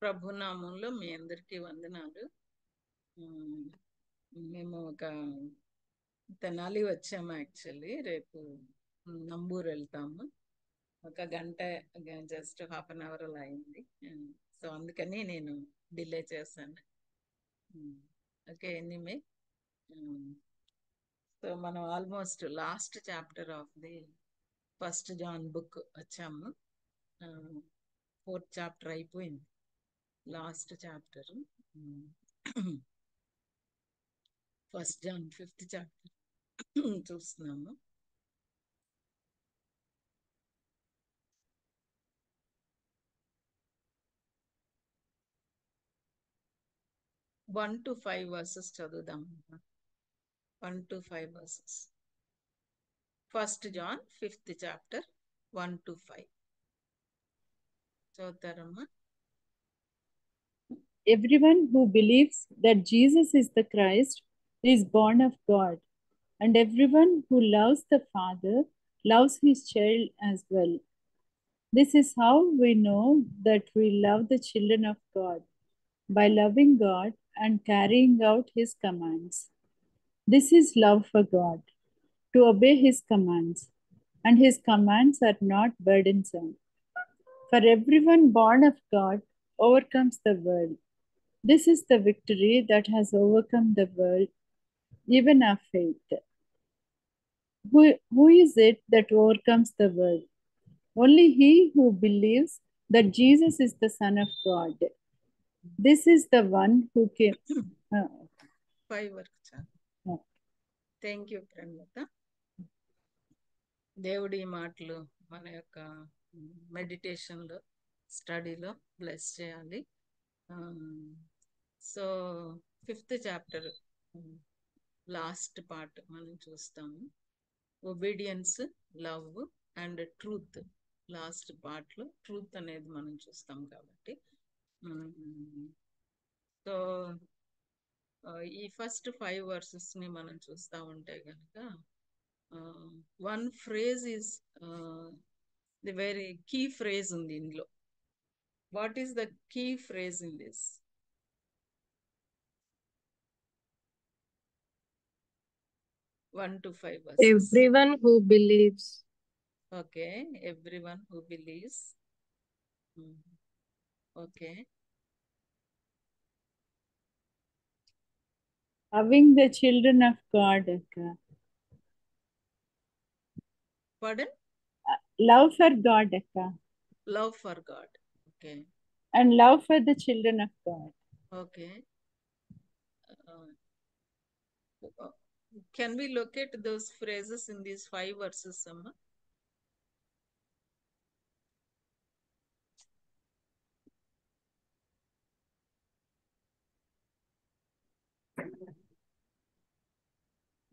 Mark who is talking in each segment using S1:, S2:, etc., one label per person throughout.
S1: ప్రభునామంలో మీ అందరికీ వందనాలు. మేము ఒక తెనాలి వచ్చాము. యాక్చువల్లీ రేపు నంబూరు వెళ్తాము. ఒక గంట, జస్ట్ హాఫ్ అన్ అవర్ అలా అయింది. సో అందుకని నేను డిలే చేశాను. ఓకే, ఎనీవే, సో మనం almost last chapter of the first John book వచ్చాము. 4th చాప్టర్ అయిపోయింది, last chapter. First John 5th chapter చూస్తున్నాము. వన్ టు 5 వర్సెస్ చదువుదాం. 1 to 5 verses. First John 5th chapter 1 to 5 చదువుతారమ్మా.
S2: Everyone who believes that Jesus is the Christ is born of God, and everyone who loves the Father loves his child as well. This is how we know that we love the children of God, by loving God and carrying out his commands. This is love for God, to obey his commands, and his commands are not burdensome. For everyone born of God overcomes the world. This is the victory that has overcome the world, even our faith. Who is it that overcomes the world? Only he who believes that Jesus is the Son of God. This is the one who came.
S1: 5 వరకు చాలు. Thank you Premalatha. దేవుడి మాటలు మన యొక్క మెడిటేషన్లో, స్టడీలో bless చేయాలి. So 5th chapter last part మనం చూస్తాము. Obedience, love and truth. Last పార్ట్లో ట్రూత్ అనేది మనం చూస్తాం కాబట్టి. సో ఈ ఫస్ట్ 5 వర్సెస్ని మనం చూస్తూ ఉంటే కనుక one phrase is the very key phrase ఉంది ఇందులో. What is the key phrase in this? One to 5 verses.
S3: Everyone who believes.
S1: Okay, everyone who believes. Okay.
S2: Loving the children of God.
S1: Pardon?
S2: Love for God.
S1: Love for God. Okay.
S2: And love for the children of God.
S1: Okay. Can we locate those phrases in these 5 verses, Amma?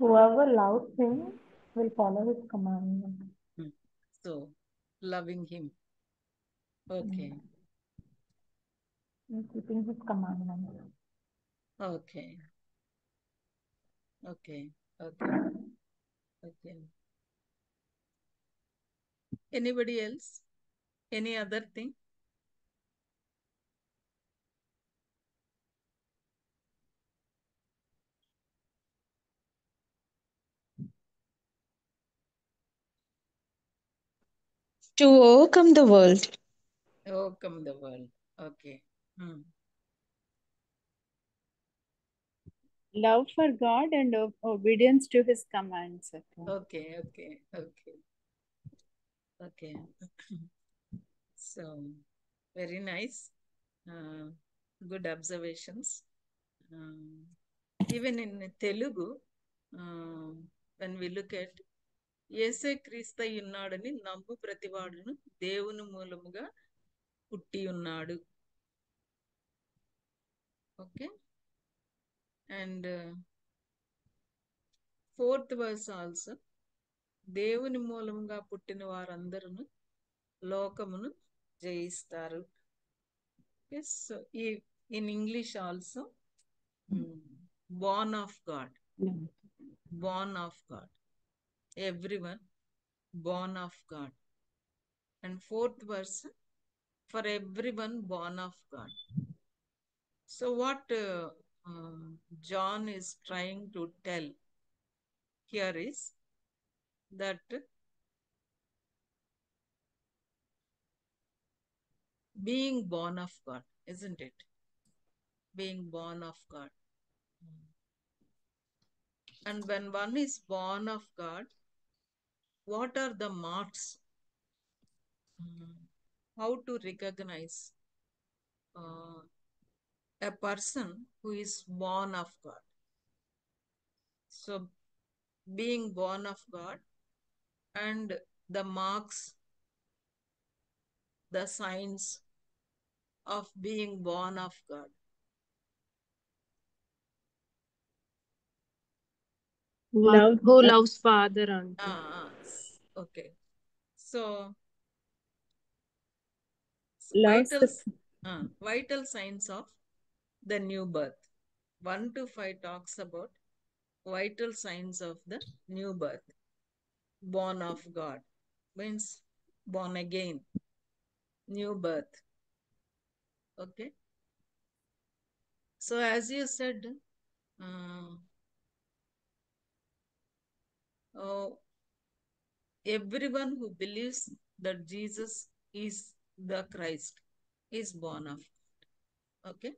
S4: Whoever loves him will follow his commandments.
S1: So, loving him. Okay.
S4: And keeping his commandments.
S1: Okay. Okay. Okay. Okay. Anybody else? Any other thing?
S3: To overcome the world.
S1: Overcome the world. Okay.
S2: Love for God and obedience to his commands.
S1: Okay, okay, okay. Okay. So, very nice. Good observations. Even in Telugu, when we look at యేసే క్రీస్తై ఉన్నాడని నమ్ము ప్రతివాడును దేవుని మూలముగా పుట్టి ఉన్నాడు. Okay. And 4th verse also, దేవుని మూలముగా పుట్టిన వారందరూ లోకమును జయిస్తారు. Yes, in English also, born of God. Born of God. Everyone born of God. And 4th verse, for everyone born of God. So what John is trying to tell here is that being born of God, isn't it? Being born of God. And when one is born of God, what are the marks? How to recognize a person who is born of God? So, being born of God and the marks, the signs of being born of God.
S2: Love.
S3: Who loves father and
S1: Okay. So,
S2: Loves
S1: vital signs of the new birth. 1 to 5 talks about vital signs of the new birth. Born of God means born again, new birth. Okay. So as you said, everyone who believes that Jesus is the Christ is born of God. Okay.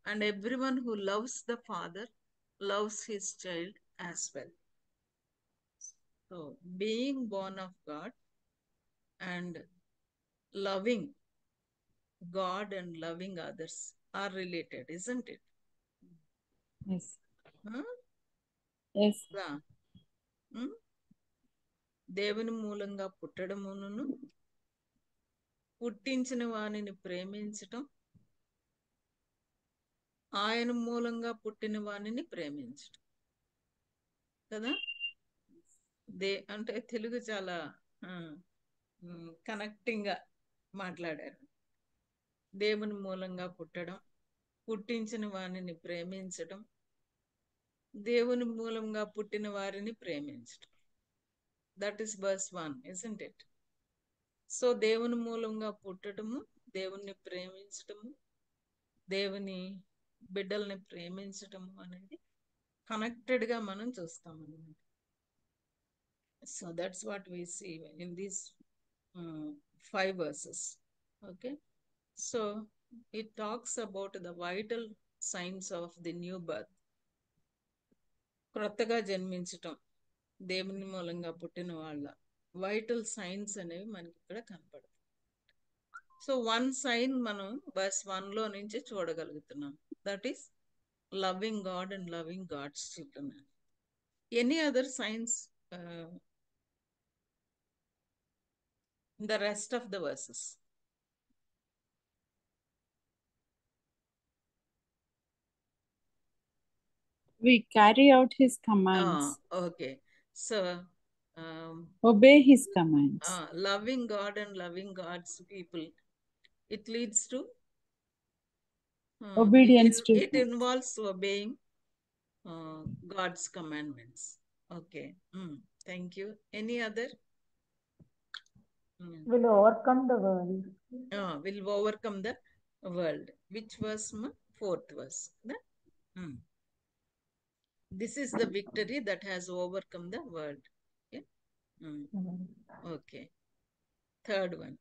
S1: And everyone who loves the Father loves his child as well. So being born of God and loving God and loving others are related, isn't it?
S2: Yes.
S1: Huh?
S2: Yes.
S1: దేవుని మూలంగా పుట్టడమును పుట్టించిన వానిని ప్రేమించటం, ఆయన మూలంగా పుట్టిన వానిని ప్రేమించటం కదా. అంటే తెలుగు చాలా కనెక్టింగ్ గా మాట్లాడారు. దేవుని మూలంగా పుట్టడం, పుట్టించిన వారిని ప్రేమించడం, దేవుని మూలంగా పుట్టిన వారిని ప్రేమించడం. That is verse 1, isn't it? So దేవుని మూలంగా పుట్టడము, దేవుణ్ణి ప్రేమించటము, దేవుని బిడ్డల్ని ప్రేమించటము అనేది కనెక్టెడ్ గా మనం చూస్తాం అన్నమాట. So that's what we see in these 5 verses. Okay. So it talks about the vital signs of the new birth. క్రొత్తగా జన్మించటం, దేవుని మూలంగా పుట్టిన వాళ్ళ వైటల్ సైన్స్ అనేవి మనకి ఇక్కడ కనపడతాయి. సో 1 సైన్ మనం verse 1 లో నుంచి చూడగలుగుతున్నాం. That is loving God and loving God's children. Any other signs in the rest of the verses?
S2: We carry out his commands.
S1: Okay. So
S2: Obey his commands.
S1: Loving God and loving God's people, it leads to
S2: Obedience to
S1: it involves obeying God's commandments. Okay. Thank you. Any other?
S4: Will overcome the world.
S1: Will overcome the world. Which was my 4th verse? This is the victory that has overcome the world. Okay. Okay. 3rd one.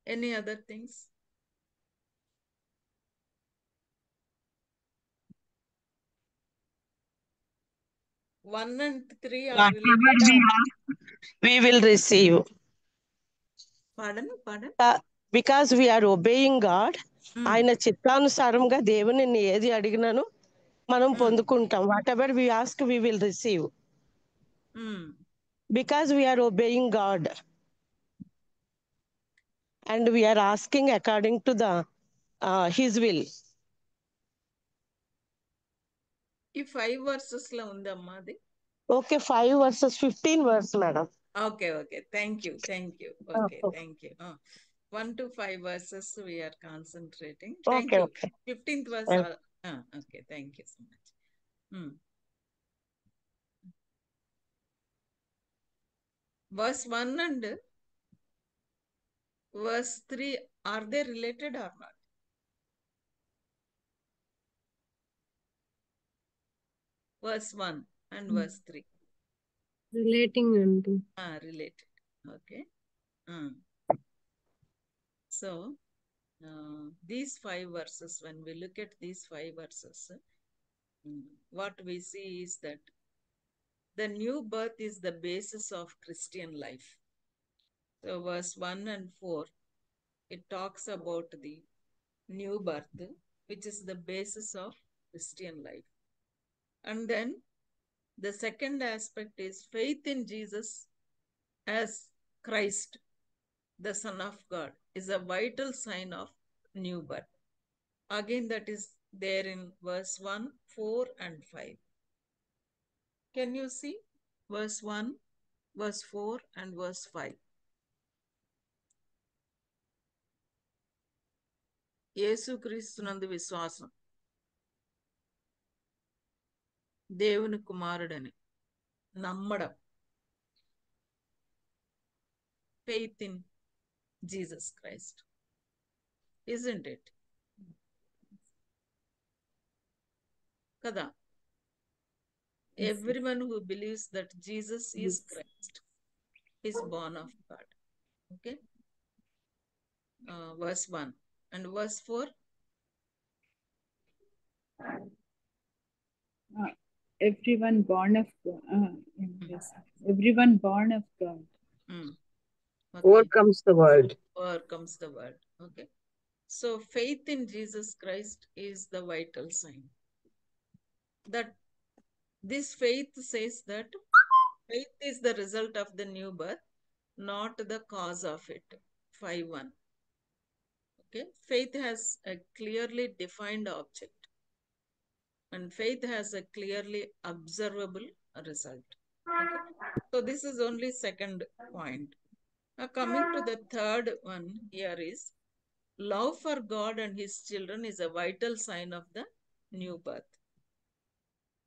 S1: Any other things? One and 3 are related.
S5: We will receive.
S1: Pardon?
S5: Because we are obeying God, ఆయన చిత్తానుసారంగా దేవుని ఏది అడిగినాను మనం పొందుకుంటాం. Whatever we ask we will receive. Because we are obeying God and we are asking according to the his will.
S1: ఈ 5 verses లో ఉందమ్మా అది.
S5: Okay, 5 verses 15 verse, madam.
S1: Okay. Thank you. Okay, thank you. 1 to 5 verses we are concentrating. Thank you. 15th verse. Okay, thank you so much. Verse 1 and verse 3, are they related or not? Verse 1 and verse 3.
S3: Relating unto.
S1: Related. Okay. So, these 5 verses, when we look at these 5 verses, what we see is that the new birth is the basis of Christian life. So, verse 1 and 4, it talks about the new birth, which is the basis of Christian life. And then the second aspect is faith in Jesus as Christ, the Son of God, is a vital sign of new birth. Again, that is there in verse 1, 4 and 5. Can you see verse 1, verse 4 and verse 5? యేసుక్రీస్తునందు విశ్వాసం, దేవుని కుమారుడని నమ్మడం, faith in Jesus Christ, isn't it? Kada? Everyone who believes that Jesus is Christ is born of God. Okay? Verse 1 and verse 4.
S2: Everyone born of God. Yes. Everyone born of God.
S1: Okay.
S5: Overcomes the world.
S1: Overcomes the world. Okay. So faith in Jesus Christ is the vital sign. That this faith says that faith is the result of the new birth, not the cause of it. 5:1. Okay. Faith has a clearly defined object, and faith has a clearly observable result. Okay. So this is only second point. Now coming to the third one here is love for God and his children is a vital sign of the new birth.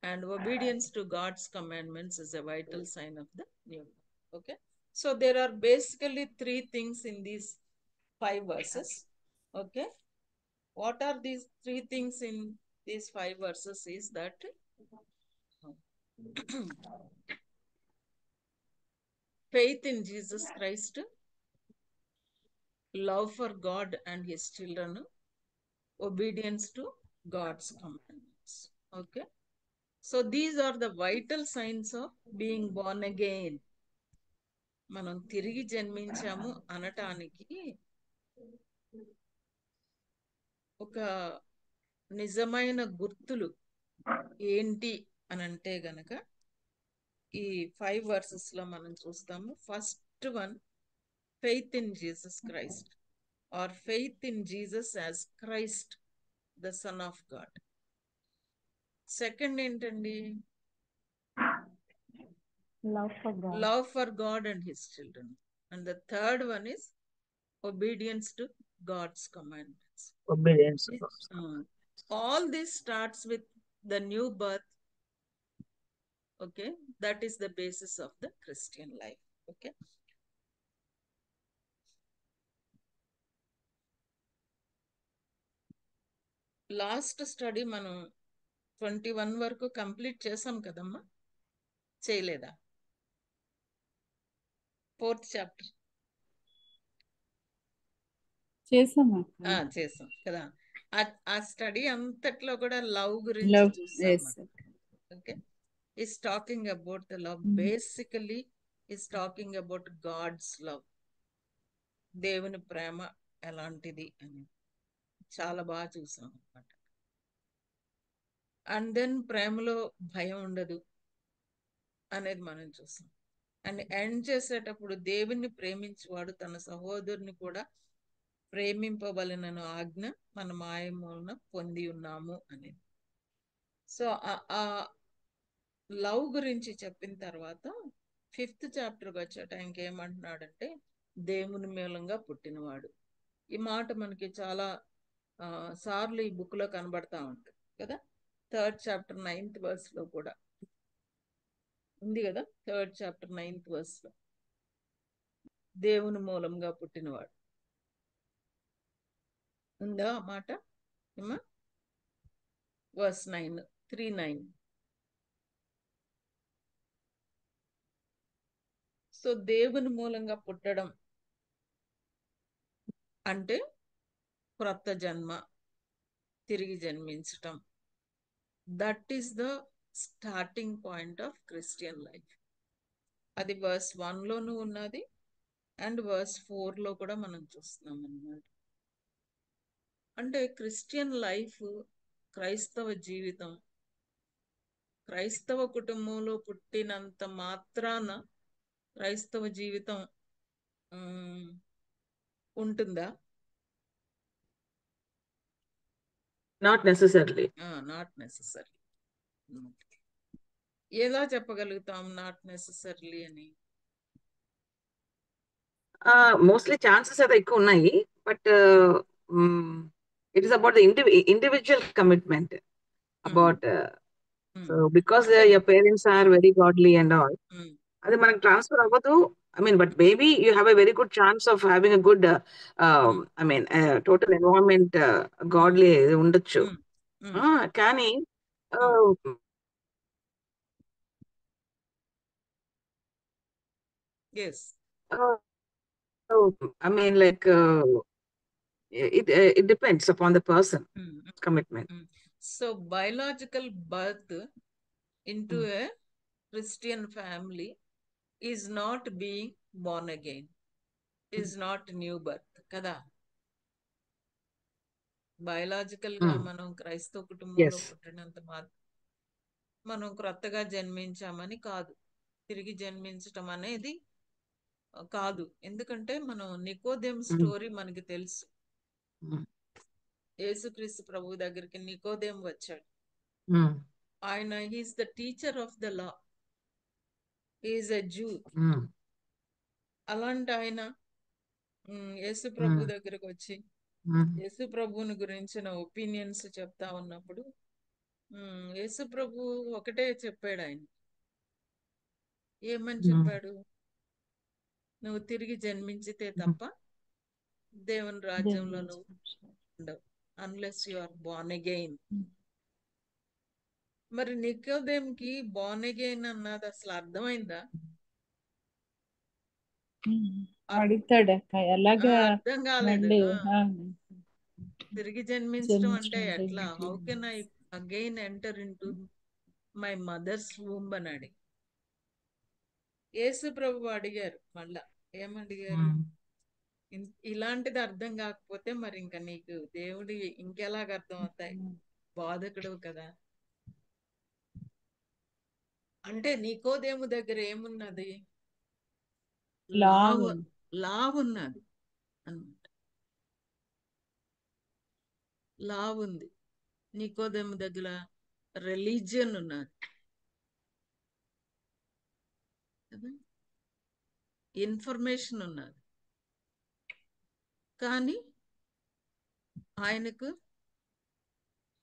S1: And obedience to God's commandments is a vital sign of the new birth. Okay. So there are basically 3 things in these 5 verses. Okay. What are these 3 things in these 5 verses is that faith in Jesus Christ, love for God and his children, obedience to God's commandments. Okay. So these are the vital signs of being born again. మనం తిరిగి జన్మించాము అనటానికి ఒక నిజమైన గుర్తులు ఏంటి అని అంటే గనక ఈ 5 verses లో మనం చూస్తాము. First one, faith in Jesus Christ or faith in Jesus as Christ, the Son of God. Second ఏంటండి?
S4: Love for God.
S1: Love for God and his children. And the third one is obedience to God's commandments.
S5: Obedience.
S1: All this starts with the new birth. Okay. That is the basis of the Christian life. Okay. Last study మనం 21 వరకు complete చేసాం కదమ్మా, చేయలేదా? 4th chapter
S2: చేసామా?
S1: చేసాం కదా. ఆ study అంతట్లో కూడా లవ్ గురించి చూసాం. Okay. Is talking about the love. Basically is talking about God's love. దేవుని ప్రేమ ఎలాంటిది అని చాలా బాగా చూసాం అన్నమాట. అండ్ దెన్ ప్రేమలో భయం ఉండదు అనేది మనం చూసాం. అండ్ ఎండ్ చేసేటప్పుడు దేవుణ్ణి ప్రేమించేవాడు తన సహోదరుని కూడా ప్రేమింపవలనను ఆజ్ఞ మన మాయమూలన పొంది ఉన్నాము అనేది. సో ఆ లవ్ గురించి చెప్పిన తర్వాత 5th చాప్టర్కి వచ్చే టైంకి ఏమంటున్నాడంటే దేవుని మూలంగా పుట్టినవాడు. ఈ మాట మనకి చాలా సార్లు ఈ బుక్ లో కనబడతా ఉంటుంది కదా. 3rd చాప్టర్ 9th verse లో కూడా ఉంది కదా. 3rd చాప్టర్ 9th verse లో దేవుని మూలంగా పుట్టినవాడు. ఉందా ఆ మాట ఏమా? వర్స్ 9, 3:9. సో దేవుని మూలంగా పుట్టడం అంటే క్రొత్త జన్మ, తిరిగి జన్మించటం. That is the starting point of Christian life. అది వర్స్ 1లోనూ ఉన్నది అండ్ వర్స్ 4లో కూడా మనం చూస్తున్నాం అన్నమాట. అంటే క్రిస్టియన్ లైఫ్, క్రైస్తవ జీవితం, క్రైస్తవ కుటుంబంలో పుట్టినంత మాత్రాన క్రైస్తవ జీవితం ఉంటుందా?
S6: Not necessarily.
S1: Not necessary. ఎలా చెప్పగలుగుతాం నాట్ నెసెసర్లీ అని?
S6: మోస్ట్లీ ఛాన్సెస్ అయితే ఎక్కువ ఉన్నాయి, but it is about the individual commitment about because
S1: అంటే
S6: your parents are very godly and all. అది మనకు ట్రాన్స్ఫర్ అవ్వదు. I mean, but maybe you have a very good chance of having a good, I mean, total environment, godly ఉండొచ్చు. కానీ
S1: yes,
S6: I mean, like, it depends upon the person commitment.
S1: So biological birth into a Christian family is not being born again, is not new birth కదా. Biological గా మనం క్రైస్తవ కుటుంబంలో పుట్టినంత మనం క్రొత్తగా జన్మించామని కాదు, తిరిగి జన్మించటం అనేది కాదు. ఎందుకంటే మనం నికోదేము స్టోరీ మనకి తెలుసు. యేసుక్రీస్తు ప్రభు దగ్గరికి నికోదేము వచ్చాడు. ఆయన he's the teacher of the law, he's a zoo. అలాంటి ఆయన యేసు ప్రభు దగ్గరకు వచ్చి యేసు ప్రభువుని గురించిన ఒపీనియన్స్ చెప్తా ఉన్నప్పుడు యేసు ప్రభు ఒకటే చెప్పాడు. ఆయన ఏమని చెప్పాడు? నువ్వు తిరిగి జన్మించితే తప్ప దేవుని రాజ్యంలో నువ్వు ఉండవు, unless you are born again. మరి నికోదేముకి బోర్న్ అగైన్ అన్నది అసలు అర్థమైందా?
S2: అడుగుతాడు ఎలాగా
S1: అర్థం కాలేదు. తిరిగి జన్మించడం అంటే ఎట్లా? How can I again enter into my mother's womb అని అడిగి యేసు ప్రభు అడిగారు. మళ్ళా ఏమడిగారు? ఇలాంటిది అర్థం కాకపోతే మరి ఇంకా నీకు దేవుడి ఇంకెలాగ అర్థం అవుతాయి? బోధకుడు కదా. అంటే నికోదేము దగ్గర ఏమున్నది? లా ఉన్నది అన్నమాట. లా ఉంది. నికోదేము దగ్గర రిలీజియన్ ఉన్నది, ఇన్ఫర్మేషన్ ఉన్నది. కానీ ఆయనకు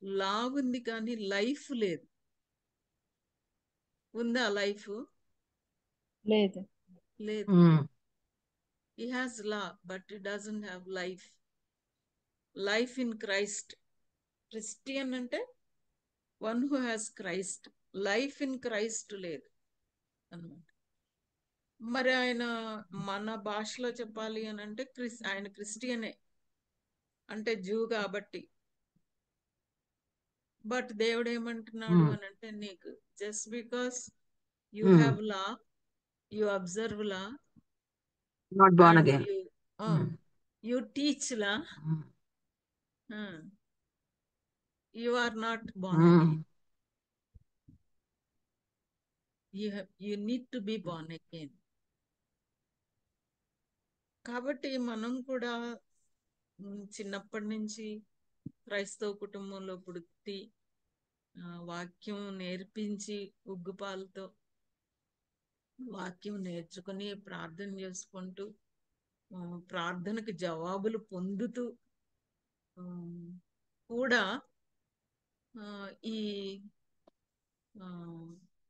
S1: లా ఉంది కానీ లైఫ్ లేదు. ఉందా లైఫ్?
S2: లేదు.
S1: He has law, but he doesn't have life. Life in Christ. Christian అంటే one who has Christ. Life in Christ లేదు అన్నమాట. మరి ఆయన మన భాషలో చెప్పాలి అని అంటే ఆయన క్రిస్టియనే, అంటే జూ కాబట్టి. బట్ దేవుడు ఏమంటున్నాడు అని అంటే, నీకు just because you have law, you observe law,
S6: not Born again,
S1: you teach law, you are not born again. You need to be born again. కాబట్టి మనం కూడా చిన్నప్పటి నుంచి క్రైస్తవ కుటుంబంలో పుట్టి వాక్యం నేర్పించి ఉగ్గుపాలతో వాక్యం నేర్చుకుని ప్రార్థన చేసుకుంటూ ప్రార్థనకు జవాబులు పొందుతూ కూడా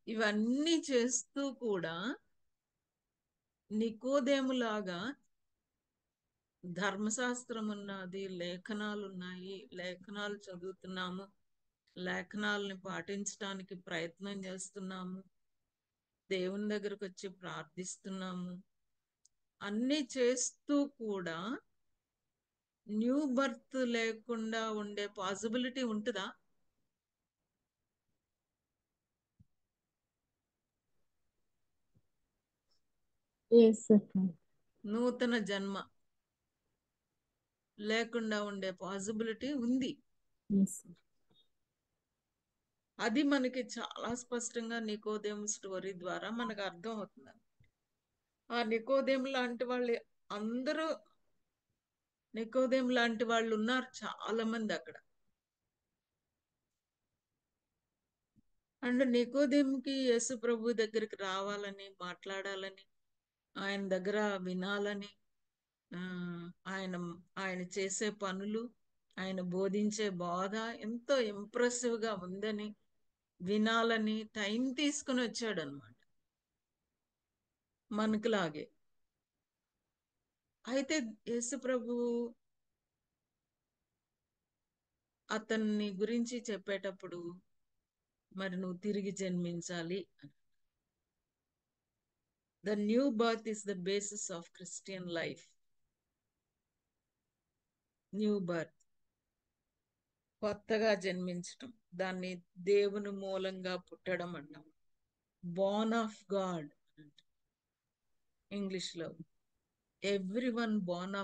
S1: ఇవన్నీ చేస్తూ కూడా నికోదేములాగా ధర్మశాస్త్రం ఉన్నది, లేఖనాలు ఉన్నాయి, లేఖనాలు చదువుతున్నాము, లేఖనాలని పాటించడానికి ప్రయత్నం చేస్తున్నాము, దేవుని దగ్గరకు వచ్చి ప్రార్థిస్తున్నాము. అన్నీ చేస్తూ కూడా న్యూ బర్త్ లేకుండా ఉండే పాసిబిలిటీ ఉంటుందా?
S2: ఎస్ అక్క.
S1: నూతన జన్మ లేకుండా ఉండే పాసిబిలిటీ ఉంది.
S2: ఎస్.
S1: అది మనకి చాలా స్పష్టంగా నికోదేము స్టోరీ ద్వారా మనకు అర్థం అవుతుంది. ఆ నికోదేము లాంటి వాళ్ళు అందరూ, నికోదేము లాంటి వాళ్ళు ఉన్నారు చాలా మంది అక్కడ. అండ్ నికోదేముకి యేసు ప్రభు దగ్గరికి రావాలని, మాట్లాడాలని, ఆయన దగ్గర వినాలని, ఆయన ఆయన చేసే పనులు, ఆయన బోధించే బోధ ఎంతో ఇంప్రెసివ్ గా ఉందని వినాలని టైం తీసుకుని వచ్చాడు అనమాట, మనకులాగే. అయితే యేసు ప్రభు అతన్ని గురించి చెప్పేటప్పుడు మరి నువ్వు తిరిగి జన్మించాలి. The new birth is the basis of Christian life. New birth, కొత్తగా జన్మించటం, దాన్ని దేవుని మూలంగా పుట్టడం అంటాం. బోర్న్ ఆఫ్ గాడ్ ఇంగ్లీష్ లో. Everyone born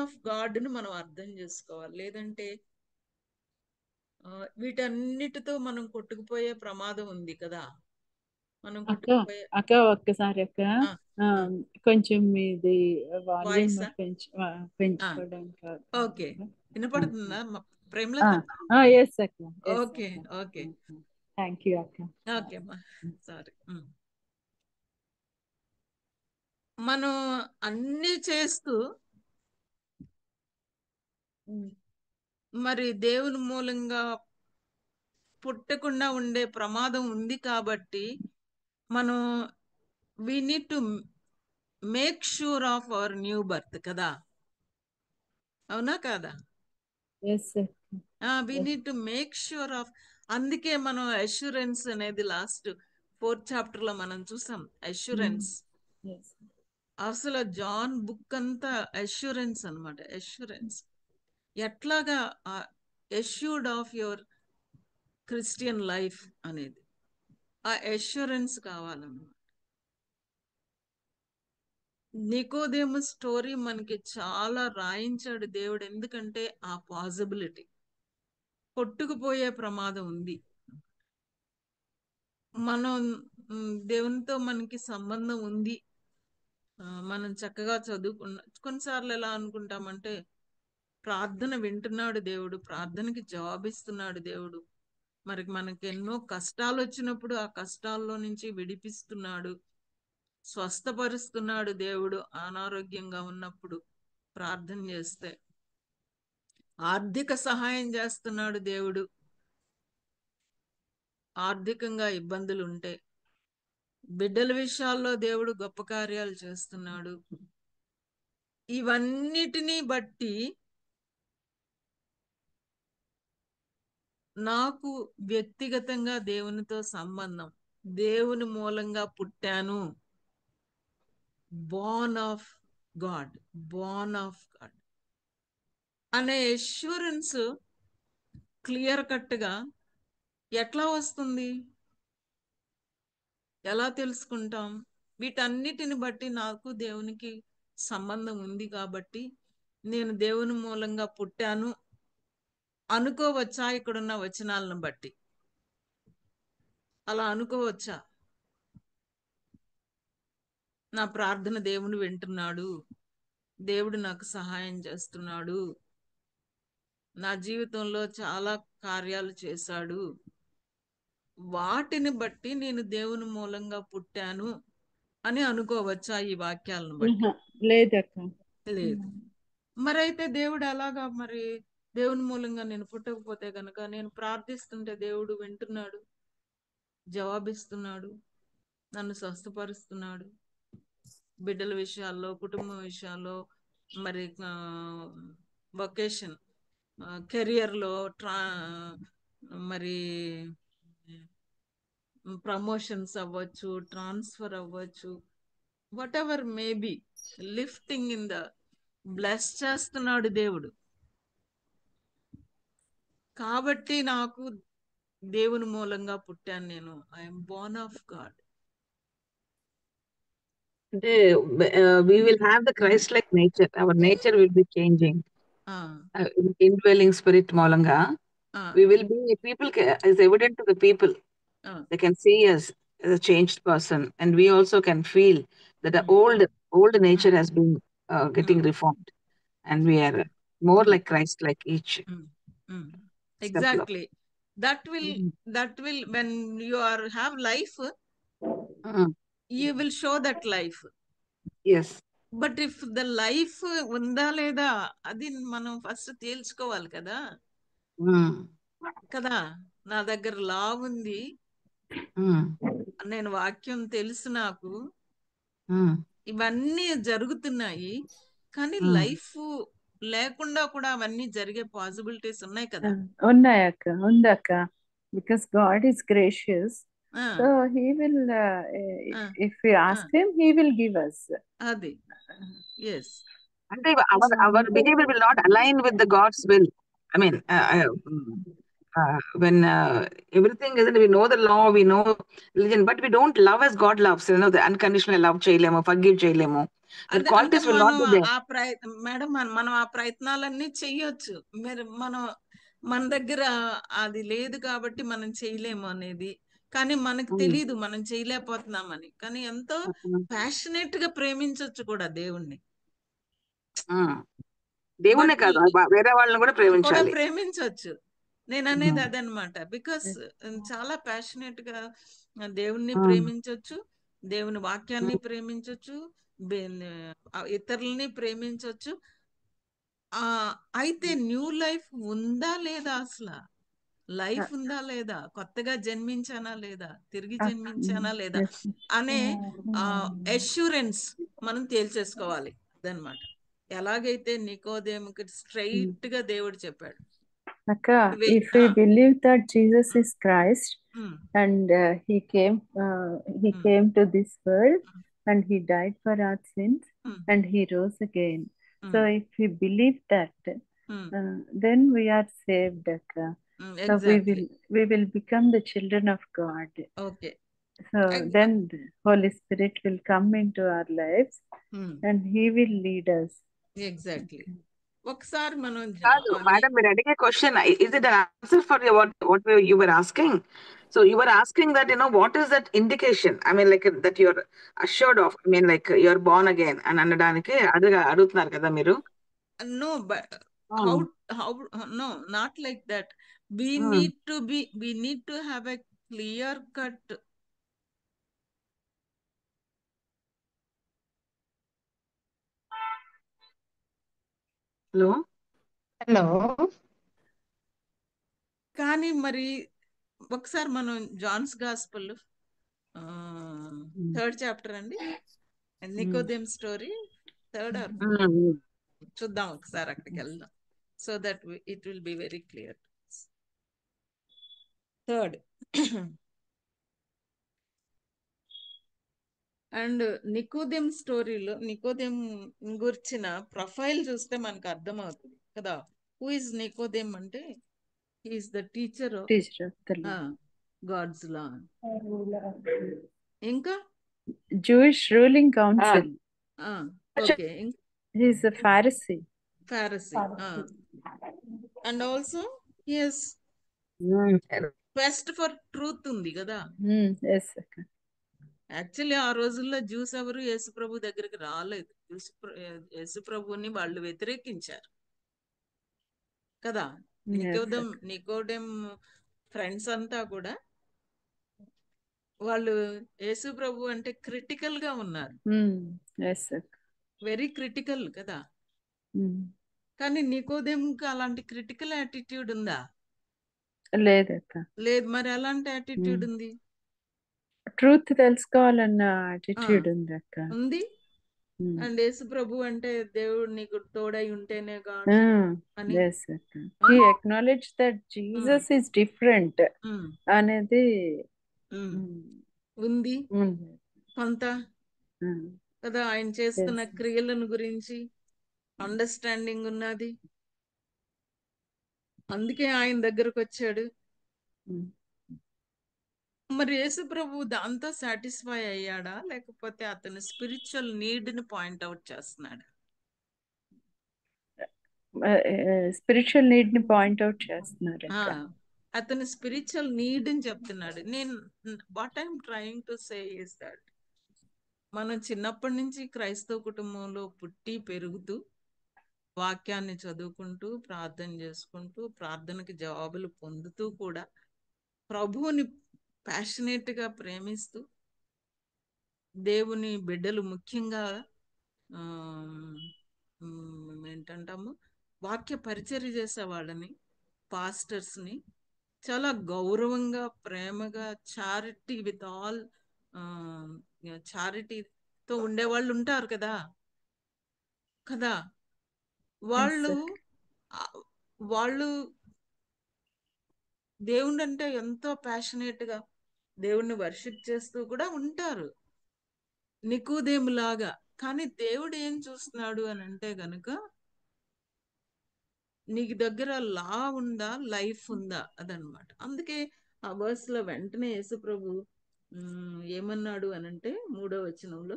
S1: of God ని మనం అర్థం చేసుకోవాలి. లేదంటే వీటన్నిటితో మనం కొట్టుకుపోయే ప్రమాదం ఉంది కదా. మనం
S2: అక్క
S1: కొట్టుకుపోయే
S2: అక్క ఒక్కసారి అక్క
S1: ఆ,
S2: ఆ,
S1: ఆ,
S2: కొంచెం ఇది వాల్యూమ్
S1: వాయిసా?
S2: పెంచుకోవడానికి
S1: ఓకే, వినపడుతుందా ప్రేమలత?
S2: ఎస్ అక్క. ఎస్
S1: ఓకే,
S2: అక్క.
S1: ఓకే,
S2: థ్యాంక్ యూ అక్క.
S1: ఓకే అమ్మా, సారీ. మనం అన్ని చేస్తూ మరి దేవుని మూలంగా పుట్టకుండా ఉండే ప్రమాదం ఉంది కాబట్టి మనం we need to make sure of our new birth కదా, అవునా కాదా?
S2: Yes
S1: we need to make sure of. అందుకే మనం అష్యూరెన్స్ అనేది లాస్ట్ 4th చాప్టర్ లో మనం చూసాం. అష్యూరెన్స్ అసలు జాన్ బుక్ అంతా అష్యూరెన్స్ అన్నమాట. అష్యూరెన్స్ ఎట్లాగా assured of your Christian life అనేది, ఆ అష్యూరెన్స్ కావాలన్నమాట. నికోదేము స్టోరీ మనకి చాలా రాయించాడు దేవుడు. ఎందుకంటే ఆ పాసిబిలిటీ, కొట్టుకుపోయే ప్రమాదం ఉంది. మనం దేవునితో మనకి సంబంధం ఉంది, మనం చక్కగా చదువుకున్న. కొన్నిసార్లు ఎలా అనుకుంటామంటే ప్రార్థన వింటున్నాడు దేవుడు, ప్రార్థనకి జవాబిస్తున్నాడు దేవుడు, మరి మనకి ఎన్నో కష్టాలు వచ్చినప్పుడు ఆ కష్టాల్లో నుంచి విడిపిస్తున్నాడు, స్వస్థపరుస్తున్నాడు దేవుడు. అనారోగ్యంగా ఉన్నప్పుడు ప్రార్థన చేస్తే ఆర్థిక సహాయం చేస్తున్నాడు దేవుడు, ఆర్థికంగా ఇబ్బందులు ఉంటే బిడ్డల విషయాల్లో దేవుడు గొప్ప కార్యాలు చేస్తున్నాడు. ఇవన్నిటినీ బట్టి నాకు వ్యక్తిగతంగా దేవునితో సంబంధం, దేవుని మూలంగా పుట్టాను, బోర్న్ ఆఫ్ గాడ్ అనే అష్యూరెన్స్ క్లియర్ కట్ గా ఎట్లా వస్తుంది, ఎలా తెలుసుకుంటాం? వీటన్నిటిని బట్టి నాకు దేవునికి సంబంధం ఉంది కాబట్టి నేను దేవుని మూలంగా పుట్టాను అనుకోవచ్చా? ఇక్కడున్న వచనాలను బట్టి అలా అనుకోవచ్చా? నా ప్రార్థన దేవుడు వింటున్నాడు, దేవుడు నాకు సహాయం చేస్తున్నాడు, నా జీవితంలో చాలా కార్యాలు చేశాడు, వాటిని బట్టి నేను దేవుని మూలంగా పుట్టాను అని అనుకోవచ్చా ఈ వాక్యాలను బట్టి?
S2: లేదక్క.
S1: లేదు. మరైతే దేవుడు ఎలాగా? మరి దేవుని మూలంగా నేను పుట్టకపోతే గనక నేను ప్రార్థిస్తుంటే దేవుడు వింటున్నాడు, జవాబిస్తున్నాడు, నన్ను స్వస్థపరుస్తున్నాడు, బిడ్డల విషయాల్లో, కుటుంబం విషయాల్లో, మరి వొకేషన్, కెరియర్లో, మరి ప్రమోషన్స్ అవ్వచ్చు, ట్రాన్స్ఫర్ అవ్వచ్చు, what ever maybe, lifting in the bless చేస్తున్నాడు దేవుడు. కాబట్టి నాకు దేవుని మూలంగా పుట్టాను నేను. I'm Born of God.
S6: అంటే we will have the Christ-like nature. Our nature will be changing. Indwelling spirit మూలంగా we will be people is evident to the people. They can see us as a changed person, and we also can feel that the old nature has been getting reformed, and we are more like Christ, like each step.
S1: Exactly. That will when you have life, you will show that life.
S6: Yes.
S1: But if the life ఉందా లేదా అది మనం first తేల్చుకోవాలి కదా. కదా, నా దగ్గర లా ఉంది, నేను వాక్యం తెలుసు, నాకు ఇవన్నీ జరుగుతున్నాయి, కానీ లైఫ్ లేకుండా కూడా అవన్నీ జరిగే పాసిబిలిటీస్ ఉన్నాయి కదా.
S2: ఉన్నాయక్క, ఉందక్క. Because God is gracious, so he will, if we ask him he will give us.
S1: అది yes.
S6: అంటే our behavior will not align with the God's will. I mean, when everything isn't, we know the law, we know religion, but we don't love as God loves. You know, the unconditional love చేయలేము, forgive చేయలేము. The qualities will not be there.
S1: Madam, మనం ఆ ప్రయత్నాలన్నీ చెయ్యొచ్చు. మన దగ్గర అది లేదు కాబట్టి మనం చేయలేము అనేది, కానీ మనకు తెలియదు మనం చేయలేకపోతున్నామని. కానీ ఎంతో ప్యాషనేట్ గా ప్రేమించవచ్చు కూడా దేవుణ్ణి.
S6: దేవుణ్ణి కాదు, వేరే వాళ్ళని కూడా
S1: ప్రేమించవచ్చు. నేను అనేది అదనమాట. బికాస్ చాలా ప్యాషనేట్ గా దేవుణ్ణి ప్రేమించవచ్చు, దేవుని వాక్యాన్ని ప్రేమించవచ్చు, ఇతరులని ప్రేమించవచ్చు. అయితే న్యూ లైఫ్ ఉందా లేదా, అసలు లైఫ్ ఉందా లేదా, కొత్తగా జన్మించానా లేదా, తిరిగి జన్మించానా లేదా అనే అష్యూరెన్స్ మనం తేల్చేసుకోవాలి అదనమాట. ఎలాగైతే నికోదేముకి స్ట్రైట్ గా దేవుడు చెప్పాడు,
S2: Akka, if we believe that Jesus is Christ and he came to this world and he died for our sins and he rose again. So if we believe that, then we are saved, Akka.
S1: Exactly.
S2: So we will become the children of God.
S1: Okay.
S2: So then the Holy Spirit will come into our lives and he will lead us.
S1: Exactly. ఒకసారి మనం
S6: madam, మీరు అడిగే question, is it an answer for what you were asking? So you were asking that, what is that indication? I mean, like that you're assured of. I mean, like you're born again అని అనడానికి అడుగుతున్నారు కదా మీరు.
S1: No, but how no, not like that. We need to have a clear cut.
S5: Hello.
S1: కానీ మరి ఒకసారి మనం Johne's gospel 3rd chapter అండి, నికోదేమ్ స్టోరీ 3rd or 4th చూద్దాం ఒకసారి, అక్కడికి వెళ్దాం. So that it will be very clear. 3rd and Nicodemus స్టోరీలో నికోదేమ్ గురించిన ప్రొఫైల్ చూస్తే మనకు అర్థమవుతుంది కదా. హూ ఇస్ నికోదేమ్ అంటే, he is the teacher of God's law. ఇంకా
S2: Jewish ruling council.
S1: Okay.
S2: He is a Pharisee.
S1: And also he has quest for truth ఉంది కదా.
S2: Yes.
S1: యాక్చువల్లీ ఆ రోజుల్లో జ్యూస్ ఎవరు యేసు ప్రభు దగ్గరికి రాలేదు. యేసు ప్రభుని వాళ్ళు వ్యతిరేకించారు కదా. నికోడెమ్ ఫ్రెండ్స్ అంతా కూడా వాళ్ళు యేసు ప్రభు అంటే క్రిటికల్ గా ఉన్నారు, వెరీ క్రిటికల్ కదా. కానీ నికోదేముకి అలాంటి క్రిటికల్ యాటిట్యూడ్ ఉందా? లేదు. మరి అలాంటి యాటిట్యూడ్ ఉంది,
S2: ట్రూత్ తెలుసుకోవాలన్న యాటిట్యూడ్ ఉంది.
S1: అండ్ యేసు ప్రభు అంటే దేవుడు నీకు తోడై ఉంటేనే గాడ్ అని
S2: yes అక్క. He acknowledged that Jesus is different అనేది
S1: ఉంది
S2: ఉంది.
S1: కొంత కదా. ఆయన చేస్తున్న
S2: Yes.
S1: క్రియలను గురించి అండర్స్టాండింగ్ ఉన్నది. అందుకే ఆయన దగ్గరకు వచ్చాడు. మరి యేసు ప్రభు దాంతో సాటిస్ఫై అయ్యాడా, లేకపోతే అతని స్పిరిచువల్ నీడ్ ని పాయింట్అవుట్ చేస్తున్నాడు?
S2: స్పిరిచువల్ నీడ్ ని పాయింట్అవుట్ చేస్తున్నారు అక్క.
S1: అతని స్పిరిచువల్ నీడ్ అని చెప్తున్నాడు. నేను what I'm trying to say is that మనం చిన్నప్పటి నుంచి క్రైస్తవ కుటుంబంలో పుట్టి పెరుగుతూ వాక్యాన్ని చదువుకుంటూ ప్రార్థన చేసుకుంటూ ప్రార్థనకి జవాబులు పొందుతూ కూడా ప్రభువుని ప్యాషనేట్ గా ప్రేమిస్తూ దేవుని బిడ్డలు ముఖ్యంగా ఏంటంటాము వాక్య పరిచర్య చేసే వాళ్ళని, పాస్టర్స్ ని చాలా గౌరవంగా ప్రేమగా చారిటీ విత్ ఆల్ చారిటీతో ఉండేవాళ్ళు ఉంటారు కదా కదా వాళ్ళు వాళ్ళు దేవుణ్ణి అంటే ఎంతో ప్యాషనేట్ గా దేవుణ్ణి వర్షిప్ చేస్తూ కూడా ఉంటారు నికోదేములాగా. కానీ దేవుడు ఏం చూస్తున్నాడు అని అంటే గనుక నీకు దగ్గర లా ఉందా, లైఫ్ ఉందా, అదనమాట. అందుకే ఆ వర్స్ లో వెంటనే యేసు ప్రభు ఏమన్నాడు అనంటే 3వ వచనంలో,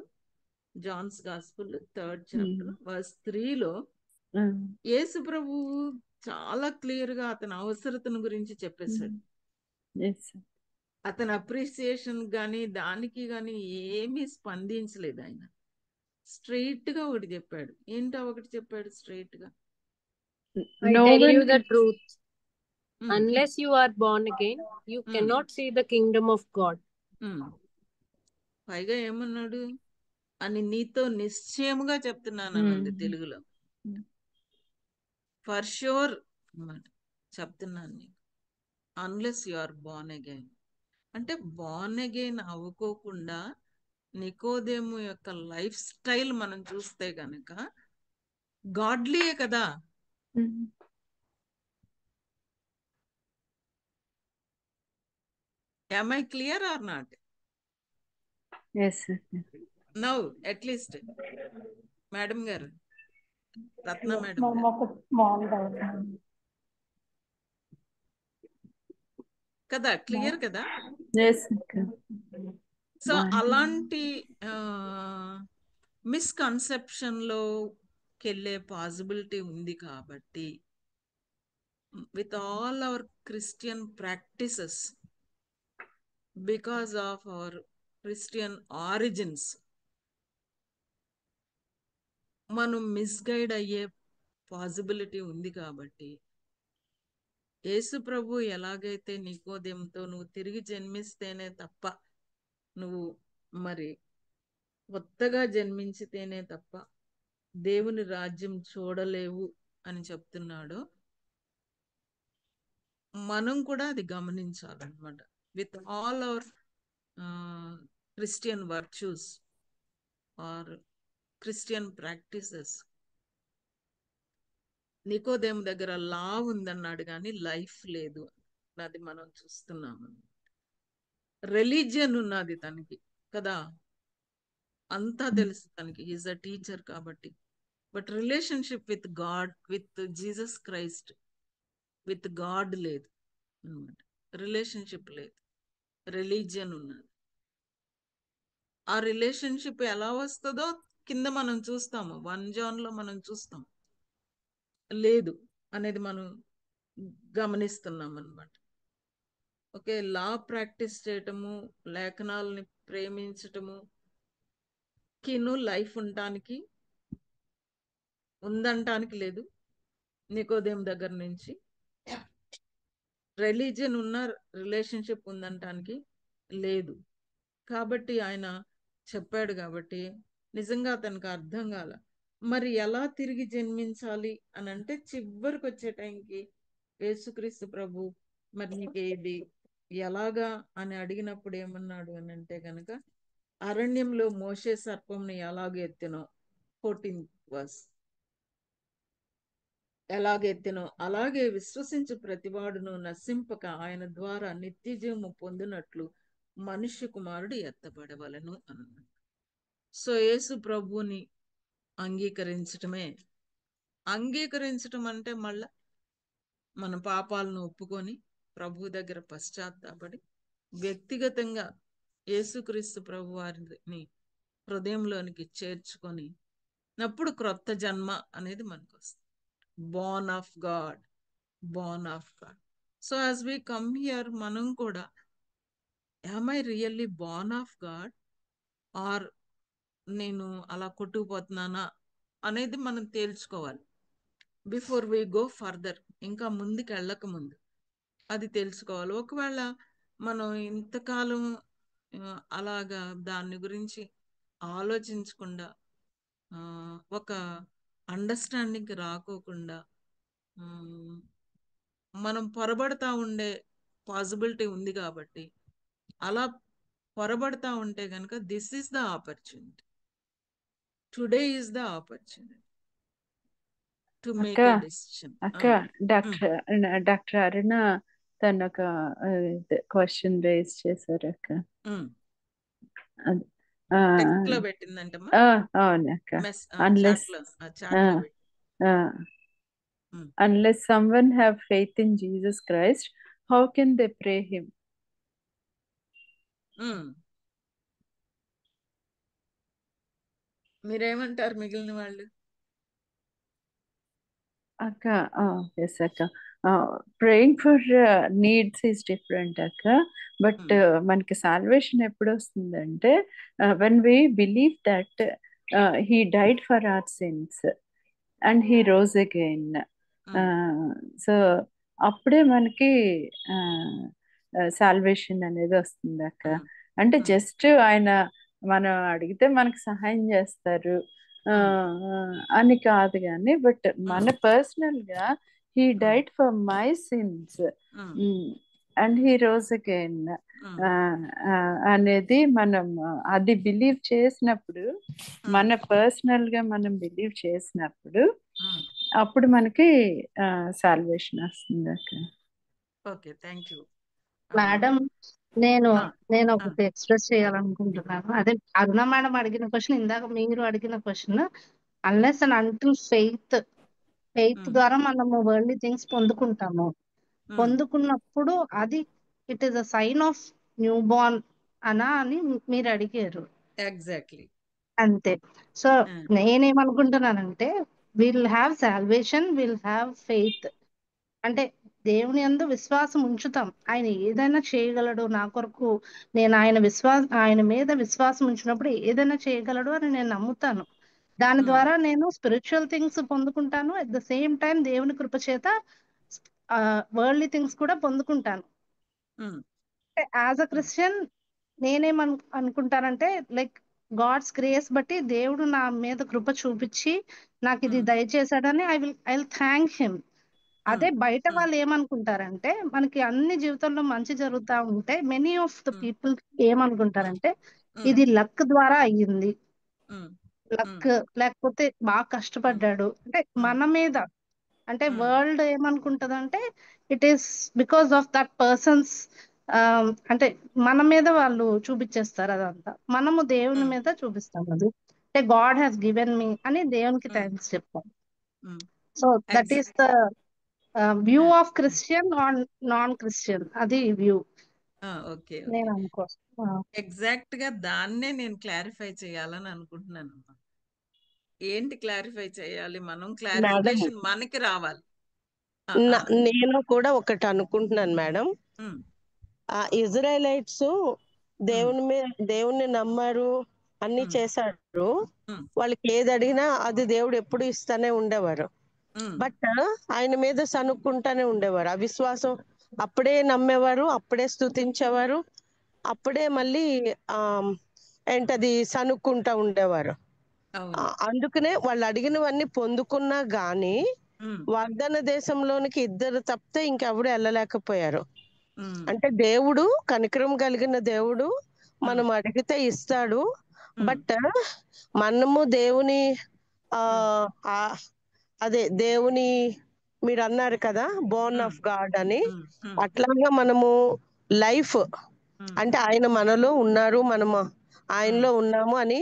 S1: John's gospel 3rd chapter verse 3లో యేసు ప్రభు చాలా క్లియర్ గా అతని అవసరతను గురించి చెప్పేశాడు. అతని అప్రిసియేషన్ గాని దానికి గాని ఏమీ స్పందించలేదు. ఆయన స్ట్రైట్ గా ఒకటి చెప్పాడు. ఏంటో ఒకటి చెప్పాడు స్ట్రైట్ గా,
S3: I tell you the truth. Unless you are born again, you cannot see the kingdom of God.
S1: పైగా ఏమన్నాడు, అని నీతో నిశ్చయముగా చెప్తున్నాను అనండి తెలుగులో. ఫర్ షూర్ చెప్తున్నాను నీకు, unless you are born again. అంటే బోర్న్ అగైన్ అవ్వుకోకుండా నికోదేము యొక్క లైఫ్ స్టైల్ మనం చూస్తే గనక గాడ్లీయే కదా. Am I clear or not?
S2: Yes.
S1: Now, at least, Madam Garu, Ratna Madam Garu.
S4: ఒక స్మాల్ డౌట్
S1: కదా, క్లియర్ కదా. సో అలాంటి మిస్కన్సెప్షన్ లోకి వెళ్ళే పాసిబిలిటీ ఉంది కాబట్టి with all our Christian practices, because of our Christian origins, మనం మిస్గైడ్ అయ్యే పాసిబిలిటీ ఉంది. కాబట్టి యేసు ప్రభు ఎలాగైతే నికోదేముతో నువ్వు తిరిగి జన్మిస్తేనే తప్ప, నువ్వు మరి కొత్తగా జన్మించితేనే తప్ప దేవుని రాజ్యం చూడలేవు అని చెప్తున్నాడో, మనం కూడా అది గమనించాలన్నమాట. With all our Christian virtues or Christian practices, Nicodemus దగ్గర లా ఉందన్నాడు కానీ లైఫ్ లేదు, అది మనం చూస్తున్నాము. రిలీజియన్ ఉన్నది తనకి కదా, అంతా తెలుసు తనకి, ఈజ్ అ టీచర్ కాబట్టి. But relationship with God, with Jesus Christ, with God లేదు అన్నమాట. రిలేషన్షిప్ లేదు, రిలీజియన్ ఉన్నది. ఆ రిలేషన్షిప్ ఎలా వస్తుందో కింద మనం చూస్తాము, 1 John లో మనం చూస్తాం. లేదు అనేది మనం గమనిస్తున్నాం అన్నమాట. ఓకే, లా ప్రాక్టీస్ చేయటము, లేఖనాలని ప్రేమించటము కిను లైఫ్ ఉండటానికి ఉందంటానికి లేదు. నికోదేము దగ్గర నుంచి రిలీజియన్ ఉన్న రిలేషన్షిప్ ఉందంటానికి లేదు. కాబట్టి ఆయన చెప్పాడు కాబట్టి నిజంగా అతనికి అర్థం కాల. మరి ఎలా తిరిగి జన్మించాలి అని అంటే చివరికి వచ్చే టైంకి యేసుక్రీస్తు ప్రభు మరి నీకు ఇది ఎలాగా అని అడిగినప్పుడు ఏమన్నాడు అని అంటే గనక, అరణ్యంలో మోషే సర్పంని ఎలాగ ఎత్తినో 14th verse. ఎలాగెత్తెనో అలాగే విశ్వసించు ప్రతివాడును నశింపక ఆయన ద్వారా నిత్య జీవము పొందినట్లు మనుష్య కుమారుడు ఎత్తబడవలను అన్నాడు. సో యేసు ప్రభువుని అంగీకరించటం అంటే మళ్ళా మన పాపాలను ఒప్పుకొని ప్రభు దగ్గర పశ్చాత్తాపడి వ్యక్తిగతంగా యేసుక్రీస్తు ప్రభు వారిని హృదయంలోనికి చేర్చుకొని అప్పుడు క్రొత్త జన్మ అనేది మనకు వస్తుంది. born of God. So as we come here, మనం కూడా am I really born of God or నేను అలా కొట్టుకుపోతున్నానా అనేది మనం తేల్చుకోవాలి. బిఫోర్ వి గో ఫర్దర్, ఇంకా ముందుకు వెళ్ళక ముందు అది తెలుసుకోవాలి. ఒకవేళ మనం ఇంతకాలం అలాగా దాని గురించి ఆలోచించకుండా ఒక అండర్స్టాండింగ్ రాకోకుండా మనం పొరబడతా ఉండే పాసిబిలిటీ ఉంది. కాబట్టి అలా పొరబడతా ఉంటే కనుక this is the opportunity, today is the opportunity to make a decision.
S2: అక్క డాక్టర్ అరుణ తను ఒక క్వశ్చన్ రేజ్ చేశారు అక్క.
S1: టెక్స్ట్ లో పెట్టిందంటమ్మా.
S2: అవును అక్క. Unless someone have faith in Jesus Christ, how can they pray him?
S1: మీరేమంటారు మిగిలిన వాళ్ళు?
S2: అక్క ఎస్ అక్క, praying for needs is different అక్క. బట్ మనకి సాల్వేషన్ ఎప్పుడు వస్తుందంటే when we believe that he died for our sins and he rose again. So అప్పుడే మనకి సాల్వేషన్ అనేది వస్తుంది అక్క. అంటే జస్ట్ ఆయన మనం అడిగితే మనకు సహాయం చేస్తారు అని కాదు కానీ, బట్ మన పర్సనల్ గా he died for my since and he rose again అనేది మనం అది బిలీవ్ చేసినప్పుడు, మన పర్సనల్ గా మనం బిలీవ్ చేసినప్పుడు అప్పుడు మనకి సాల్వేషన్ వస్తుంది అక్క.
S1: Okay, thank you
S7: madam. నేను ఒకటి ఎక్స్ప్రెస్ చేయాలనుకుంటున్నాను. అదే అరుణ మేడం అడిగిన క్వశ్చన్, ఇందాక మీరు అడిగిన question. Unless and until faith ద్వారా మనము వరల్డ్లీ థింగ్స్ పొందుకున్నప్పుడు అది it is a sign of new born అని మీరు అడిగారు.
S1: ఎగ్జాక్ట్లీ
S7: అంతే. సో నేనేమనుకుంటున్నానంటే will have salvation, will have faith. అంటే దేవుని యందు విశ్వాసం ఉంచుతాం, ఆయన ఏదైనా చేయగలడు నా కొరకు, నేను ఆయన మీద విశ్వాసం ఉంచినప్పుడు ఏదైనా చేయగలడు అని నేను నమ్ముతాను. దాని ద్వారా నేను స్పిరిచువల్ థింగ్స్ పొందుకుంటాను, అట్ ద సేమ్ టైం దేవుని కృప చేత వరల్డ్లీ థింగ్స్ కూడా పొందుకుంటాను. యాజ్ అ క్రిస్టియన్ అనుకుంటానంటే లైక్ గాడ్స్ గ్రేస్ బట్టి దేవుడు నా మీద కృప చూపించి నాకు ఇది దయచేశాడని ఐ విల్ థ్యాంక్ హిమ్. అదే బయట వాళ్ళు ఏమనుకుంటారంటే, మనకి అన్ని జీవితంలో మంచి జరుగుతా ఉంటే మెనీ ఆఫ్ ద పీపుల్ ఏమనుకుంటారంటే ఇది లక్ ద్వారా అయ్యింది, లక్ లేకపోతే బాగా కష్టపడ్డాడు అంటే మన మీద. అంటే వరల్డ్ ఏమనుకుంటదంటే it is because of that persons, అంటే మన మీద వాళ్ళు చూపించేస్తారు అదంతా. మనము దేవుని మీద చూపిస్తాం అది, అంటే గాడ్ హ్యాస్ గివెన్ మీ అని దేవునికి థ్యాంక్స్ చెప్తాం. So that is the view of Christian on non Christian, అది వ్యూ.
S1: ఓకే,
S7: నేను అనుకో
S1: ఎగ్జాక్ట్ గా దాన్నే నేను క్లారిఫై చేయాలని అనుకుంటున్నాను. ఏంటి క్లారిఫై చేయాలి? మనం క్లారిఫికేషన్ మనకి రావాలి.
S5: నేను కూడా ఒకటి అనుకుంటున్నాను మేడం. ఆ ఇజ్రాయలైట్స్ దేవుణ్ణి నమ్మారు, అన్ని చేశారు, వాళ్ళకి ఏది అడిగినా అది దేవుడు ఎప్పుడు ఇస్తానే ఉండేవారు. బట్ ఆయన మీద సనుక్కుంటానే ఉండేవారు. అవిశ్వాసం అప్పుడే నమ్మేవారు, అప్పుడే స్తుతించేవారు, అప్పుడే మళ్ళీ ఏంటది సనుక్కుంటా ఉండేవారు. అందుకనే వాళ్ళు అడిగినవన్నీ పొందుకున్నా గాని వాగ్దాన దేశంలోనికి 2 తప్పితే ఇంకెవడు వెళ్ళలేకపోయారు. అంటే దేవుడు కనికరం కలిగిన దేవుడు, మనం అడిగితే ఇస్తాడు. బట్ మనము దేవుని అదే దేవుని మీరు అన్నారు కదా బోర్న్ ఆఫ్ గాడ్ అని, అట్లాగా మనము లైఫ్ అంటే ఆయన మనలో ఉన్నారు, మనము ఆయనలో ఉన్నాము అని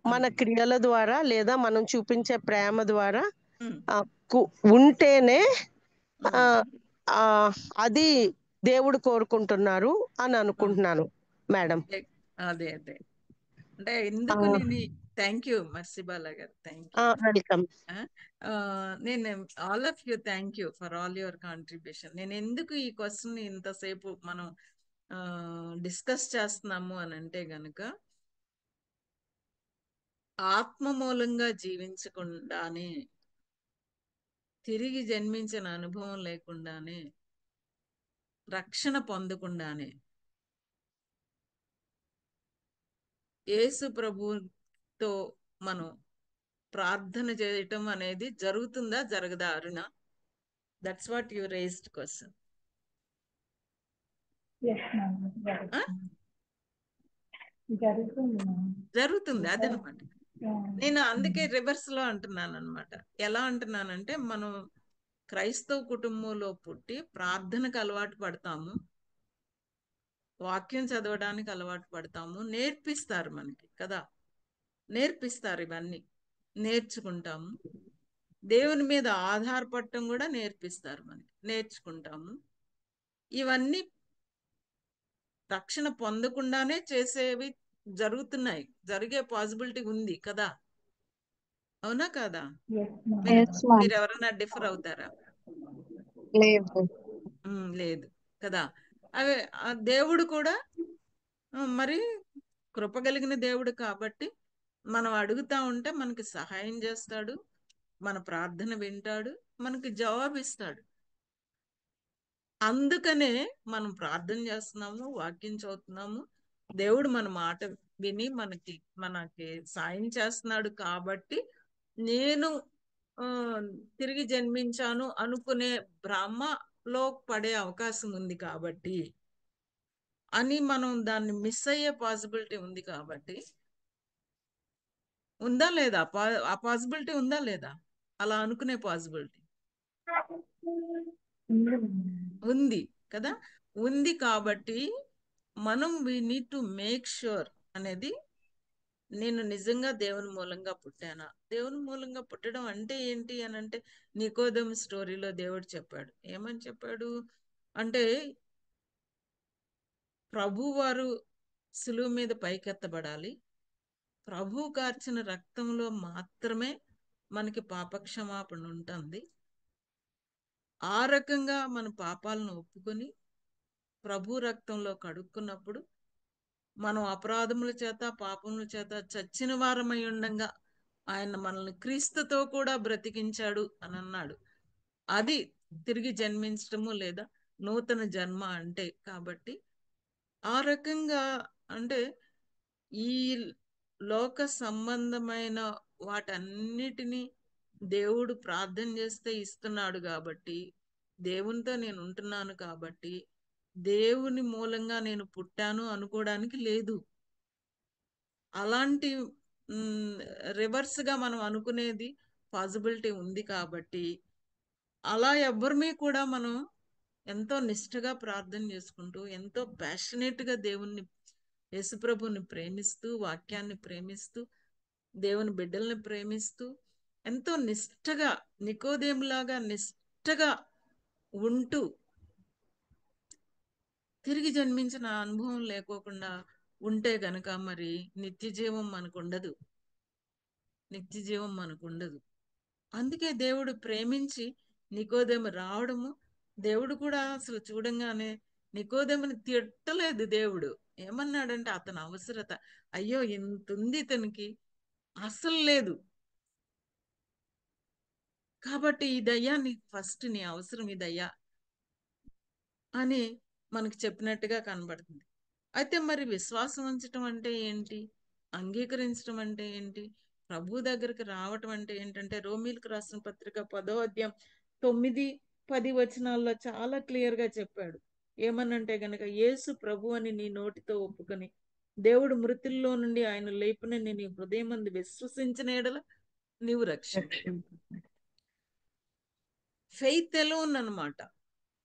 S5: మన క్రియల ద్వారా లేదా మనం చూపించే ప్రేమ ద్వారా ఉంటేనే అది దేవుడు కోరుకుంటున్నారు అని అనుకుంటున్నాను మేడం.
S1: అదే అదే అంటే ఎందుకు నేను థ్యాంక్ యూ మర్సిబాలా గారు, థ్యాంక్ యూ,
S5: వెల్కమ్.
S1: నేను all of you thank you for all your contribution. నేను ఎందుకు ఈ క్వశ్చన్ ఇంతసేపు మనం డిస్కస్ చేస్తున్నాము అని అంటే గనుక, ఆత్మ మూలంగా జీవించకుండానే, తిరిగి జన్మించిన అనుభవం లేకుండానే, రక్షణ పొందకుండానే యేసు ప్రభుతో మనం ప్రార్థన చేయటం అనేది జరుగుతుందా జరగదా Aruna? That's what you raised question. జరుగుతుంది అదనమాట. నేను అందుకే రివర్స్ లో అంటున్నాను అనమాట. ఎలా అంటున్నానంటే, మనం క్రైస్తవ కుటుంబంలో పుట్టి ప్రార్థనకు అలవాటు పడతాము, వాక్యం చదవడానికి అలవాటు పడతాము, నేర్పిస్తారు మనకి కదా, నేర్పిస్తారు, ఇవన్నీ నేర్చుకుంటాము, దేవుని మీద ఆధారపడటం కూడా నేర్పిస్తారు మనకి, నేర్చుకుంటాము. ఇవన్నీ రక్షణ పొందకుండానే చేసేవి జరుగుతున్నాయి, జరిగే పాసిబిలిటీ ఉంది కదా, అవునా కాదా? మీరు ఎవరైనా డిఫర్ అవుతారా? లేదు కదా. అవే దేవుడు కూడా మరి కృప కలిగిన దేవుడు కాబట్టి మనం అడుగుతా ఉంటే మనకి సహాయం చేస్తాడు, మన ప్రార్థన వింటాడు, మనకి జవాబిస్తాడు. అందుకనే మనం ప్రార్థన చేస్తున్నాము, వాక్యం చదువుతున్నాము, దేవుడు మన మాట విని మనకి సాయం చేస్తున్నాడు. కాబట్టి నేను తిరిగి జన్మించాను అనుకునే భ్రమలో పడే అవకాశం ఉంది కాబట్టి అని మనం దాన్ని మిస్ అయ్యే పాసిబిలిటీ ఉంది కాబట్టి, ఉందా లేదా ఆ పాసిబిలిటీ ఉందా లేదా? అలా అనుకునే పాసిబిలిటీ ఉంది కదా, ఉంది. కాబట్టి మనం we need to make sure అనేది, నేను నిజంగా దేవుని మూలంగా పుట్టానా? దేవుని మూలంగా పుట్టడం అంటే ఏంటి అని అంటే, నికోదేము స్టోరీలో దేవుడు చెప్పాడు. ఏమని చెప్పాడు అంటే, ప్రభు వారు సులువు మీద పైకెత్తబడాలి, ప్రభు కార్చిన రక్తంలో మాత్రమే మనకి పాపక్షమాపణ ఉంటుంది. ఆ రకంగా మన పాపాలను ఒప్పుకొని ప్రభు రక్తంలో కడుక్కున్నప్పుడు మనం అపరాధముల చేత పాపముల చేత చచ్చిన వారమై ఉండంగా ఆయన మనల్ని క్రీస్తుతో కూడా బ్రతికించాడు అని అన్నాడు. అది తిరిగి జన్మించటము లేదా నూతన జన్మ అంటే. కాబట్టి ఆ రకంగా అంటే ఈ లోక సంబంధమైన వాటన్నిటినీ దేవుడు ప్రార్థన చేస్తే ఇస్తున్నాడు. కాబట్టి దేవునితో నేను ఉంటున్నాను కాబట్టి దేవుని మూలంగా నేను పుట్టాను అనుకోవడానికి లేదు. అలాంటి రివర్స్ గా మనం అనుకునేది పాసిబిలిటీ ఉంది. కాబట్టి అలా ఎవ్వరిమీ కూడా మనం ఎంతో నిష్ఠగా ప్రార్థన చేసుకుంటూ, ఎంతో ప్యాషనేట్ గా దేవుణ్ణి, యేసుప్రభుని ప్రేమిస్తూ, వాక్యాన్ని ప్రేమిస్తూ, దేవుని బిడ్డల్ని ప్రేమిస్తూ, ఎంతో నిష్ఠగా నికోదేములాగా నిష్ఠగా ఉంటూ తిరిగి జన్మించిన అనుభవం లేకోకుండా ఉంటే గనక మరి నిత్య జీవం మనకు ఉండదు, నిత్య జీవం మనకు ఉండదు. అందుకే దేవుడు ప్రేమించి నికోదేము రావడము, దేవుడు కూడా అసలు చూడంగానే నికోదేముని తిట్టలేదు. దేవుడు ఏమన్నాడంటే, అతని అవసరత, అయ్యో ఇంత ఉంది ఇతనికి, అసలు లేదు కాబట్టి ఇదయ్యా నీకు ఫస్ట్ నీ అవసరం ఇదయ్యా అని మనకు చెప్పినట్టుగా కనబడుతుంది. అయితే మరి విశ్వాసం ఉంచటం అంటే ఏంటి, అంగీకరించడం అంటే ఏంటి, ప్రభు దగ్గరికి రావటం అంటే ఏంటంటే, రోమీలకు రాసిన పత్రిక 10వ అధ్యాయం 9-10 వచనాల్లో చాలా క్లియర్ గా చెప్పాడు. ఏమనంటే గనక, యేసు ప్రభు అని నీ నోటితో ఒప్పుకొని దేవుడు మృతుల్లో నుండి ఆయన లేపునని నీ హృదయం మందు విశ్వసించిన ఎడల నీవు రక్షింపు. ఫెయిత్ ఎలోన్ అన్నమాట.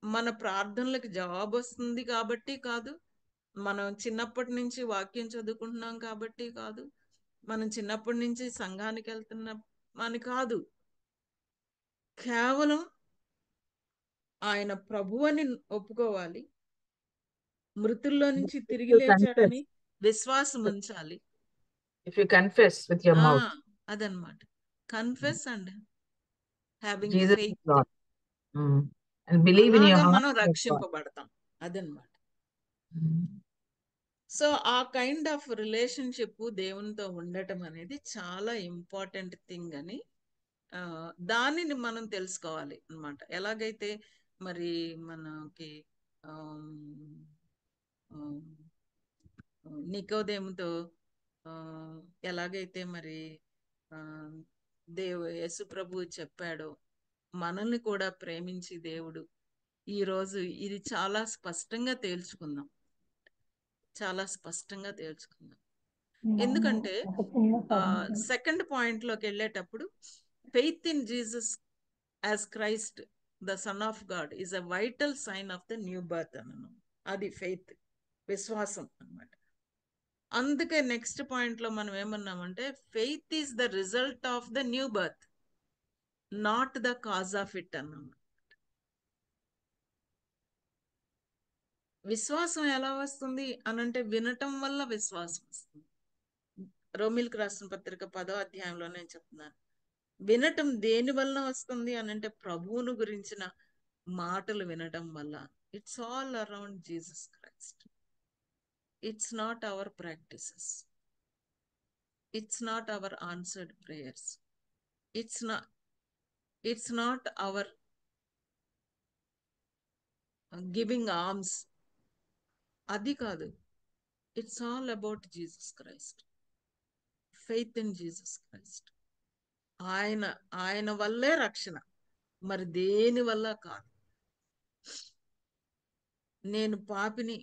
S1: మన ప్రార్థనలకు జవాబు వస్తుంది కాబట్టి కాదు, మనం చిన్నప్పటి నుంచి వాక్యం చదువుకుంటున్నాం కాబట్టి కాదు, మనం చిన్నప్పటి నుంచి సంఘానికి వెళ్తున్నాం అని కాదు, కేవలం ఆయన ప్రభు అని ఒప్పుకోవాలి, మృతుల్లో నుంచి తిరిగి లేచాడని విశ్వాసం ఉంచాలి.
S6: If you confess with your mouth,
S1: అదనమాట. Confess and having
S6: Jesus is
S1: faith,
S6: Lord, and believe in your
S1: అలాగా
S6: heart
S1: మనం
S6: that God.
S1: రక్షింపబడతాం. అదనమాట. సో ఆ కైండ్ ఆఫ్ రిలేషన్షిప్ దేవునితో ఉండటం అనేది చాలా ఇంపార్టెంట్ థింగ్ అని దానిని మనం తెలుసుకోవాలి అన్నమాట. ఎలాగైతే మరి మనకి నికోదేముతో ఎలాగైతే మరి యేసు ప్రభు చెప్పాడో, మనల్ని కూడా ప్రేమించి దేవుడు, ఈరోజు ఇది చాలా స్పష్టంగా తేల్చుకుందాం, చాలా స్పష్టంగా తేల్చుకుందాం. ఎందుకంటే సెకండ్ పాయింట్ లోకి వెళ్ళేటప్పుడు faith in Jesus as Christ the son of God is a vital sign of the new birth అన్నాను. అది ఫెయిత్, విశ్వాసం అన్నమాట. అందుకే నెక్స్ట్ పాయింట్ లో మనం ఏమన్నామంటే faith is the result of the new birth, not the cause of it అన్నాము. విశ్వాసం ఎలా వస్తుంది అనంటే వినటం వల్ల విశ్వాసం వస్తుంది. రోమిల్కి రాసిన పత్రిక 10వ అధ్యాయంలో నేను చెప్తున్నాను, వినటం దేని వల్ల వస్తుంది అనంటే ప్రభువును గురించిన మాటలు వినటం వల్ల. It's all around Jesus Christ. It's not our practices, it's not our answered prayers, it's not our giving arms, అది కాదు. It's all about Jesus Christ, faith in Jesus Christ. ఆయన వల్లే రక్షణ, మరి దేని వల్ల కాదు. నేను పాపిని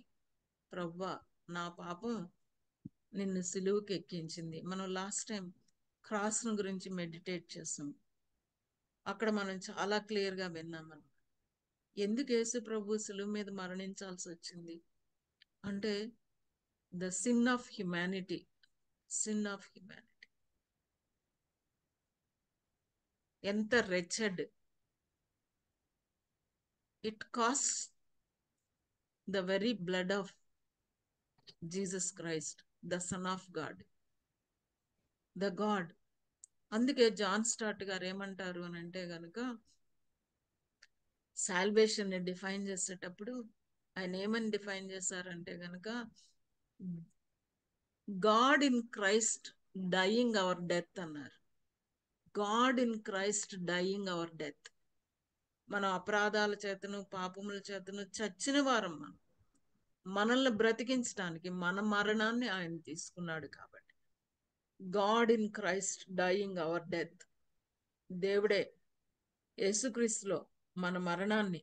S1: ప్రభువా, నా పాపం నిన్ను సిలువుకి ఎక్కించింది. మనం లాస్ట్ టైం క్రాస్ గురించి మెడిటేట్ చేసాం. అక్కడ మనం చాలా క్లియర్ గా విన్నాం. ఎందుకు యేసు ప్రభు సిలువు మీద మరణించాల్సి వచ్చింది అంటే the sin of humanity, sin of humanity. ఎంత wretched, it cost the very blood of Jesus Christ, the son of God, the God. అందుకే జాన్ స్టార్ట్ గారు ఏమంటారు అని అంటే గనుక సాల్వేషన్ ని డిఫైన్ చేసేటప్పుడు ఆయన ఏమని డిఫైన్ చేశారంటే గనుక God in Christ dying our death అన్నారు. God in Christ dying our death. మన అపరాధాల చేతను పాపముల చేతను చచ్చిన వారం మనల్ని బ్రతికించడానికి మన మరణాన్ని ఆయన తీసుకున్నాడు. కాబట్టి God in Christ dying our death, దేవుడే యేసుక్రీస్తులో మన మరణాన్ని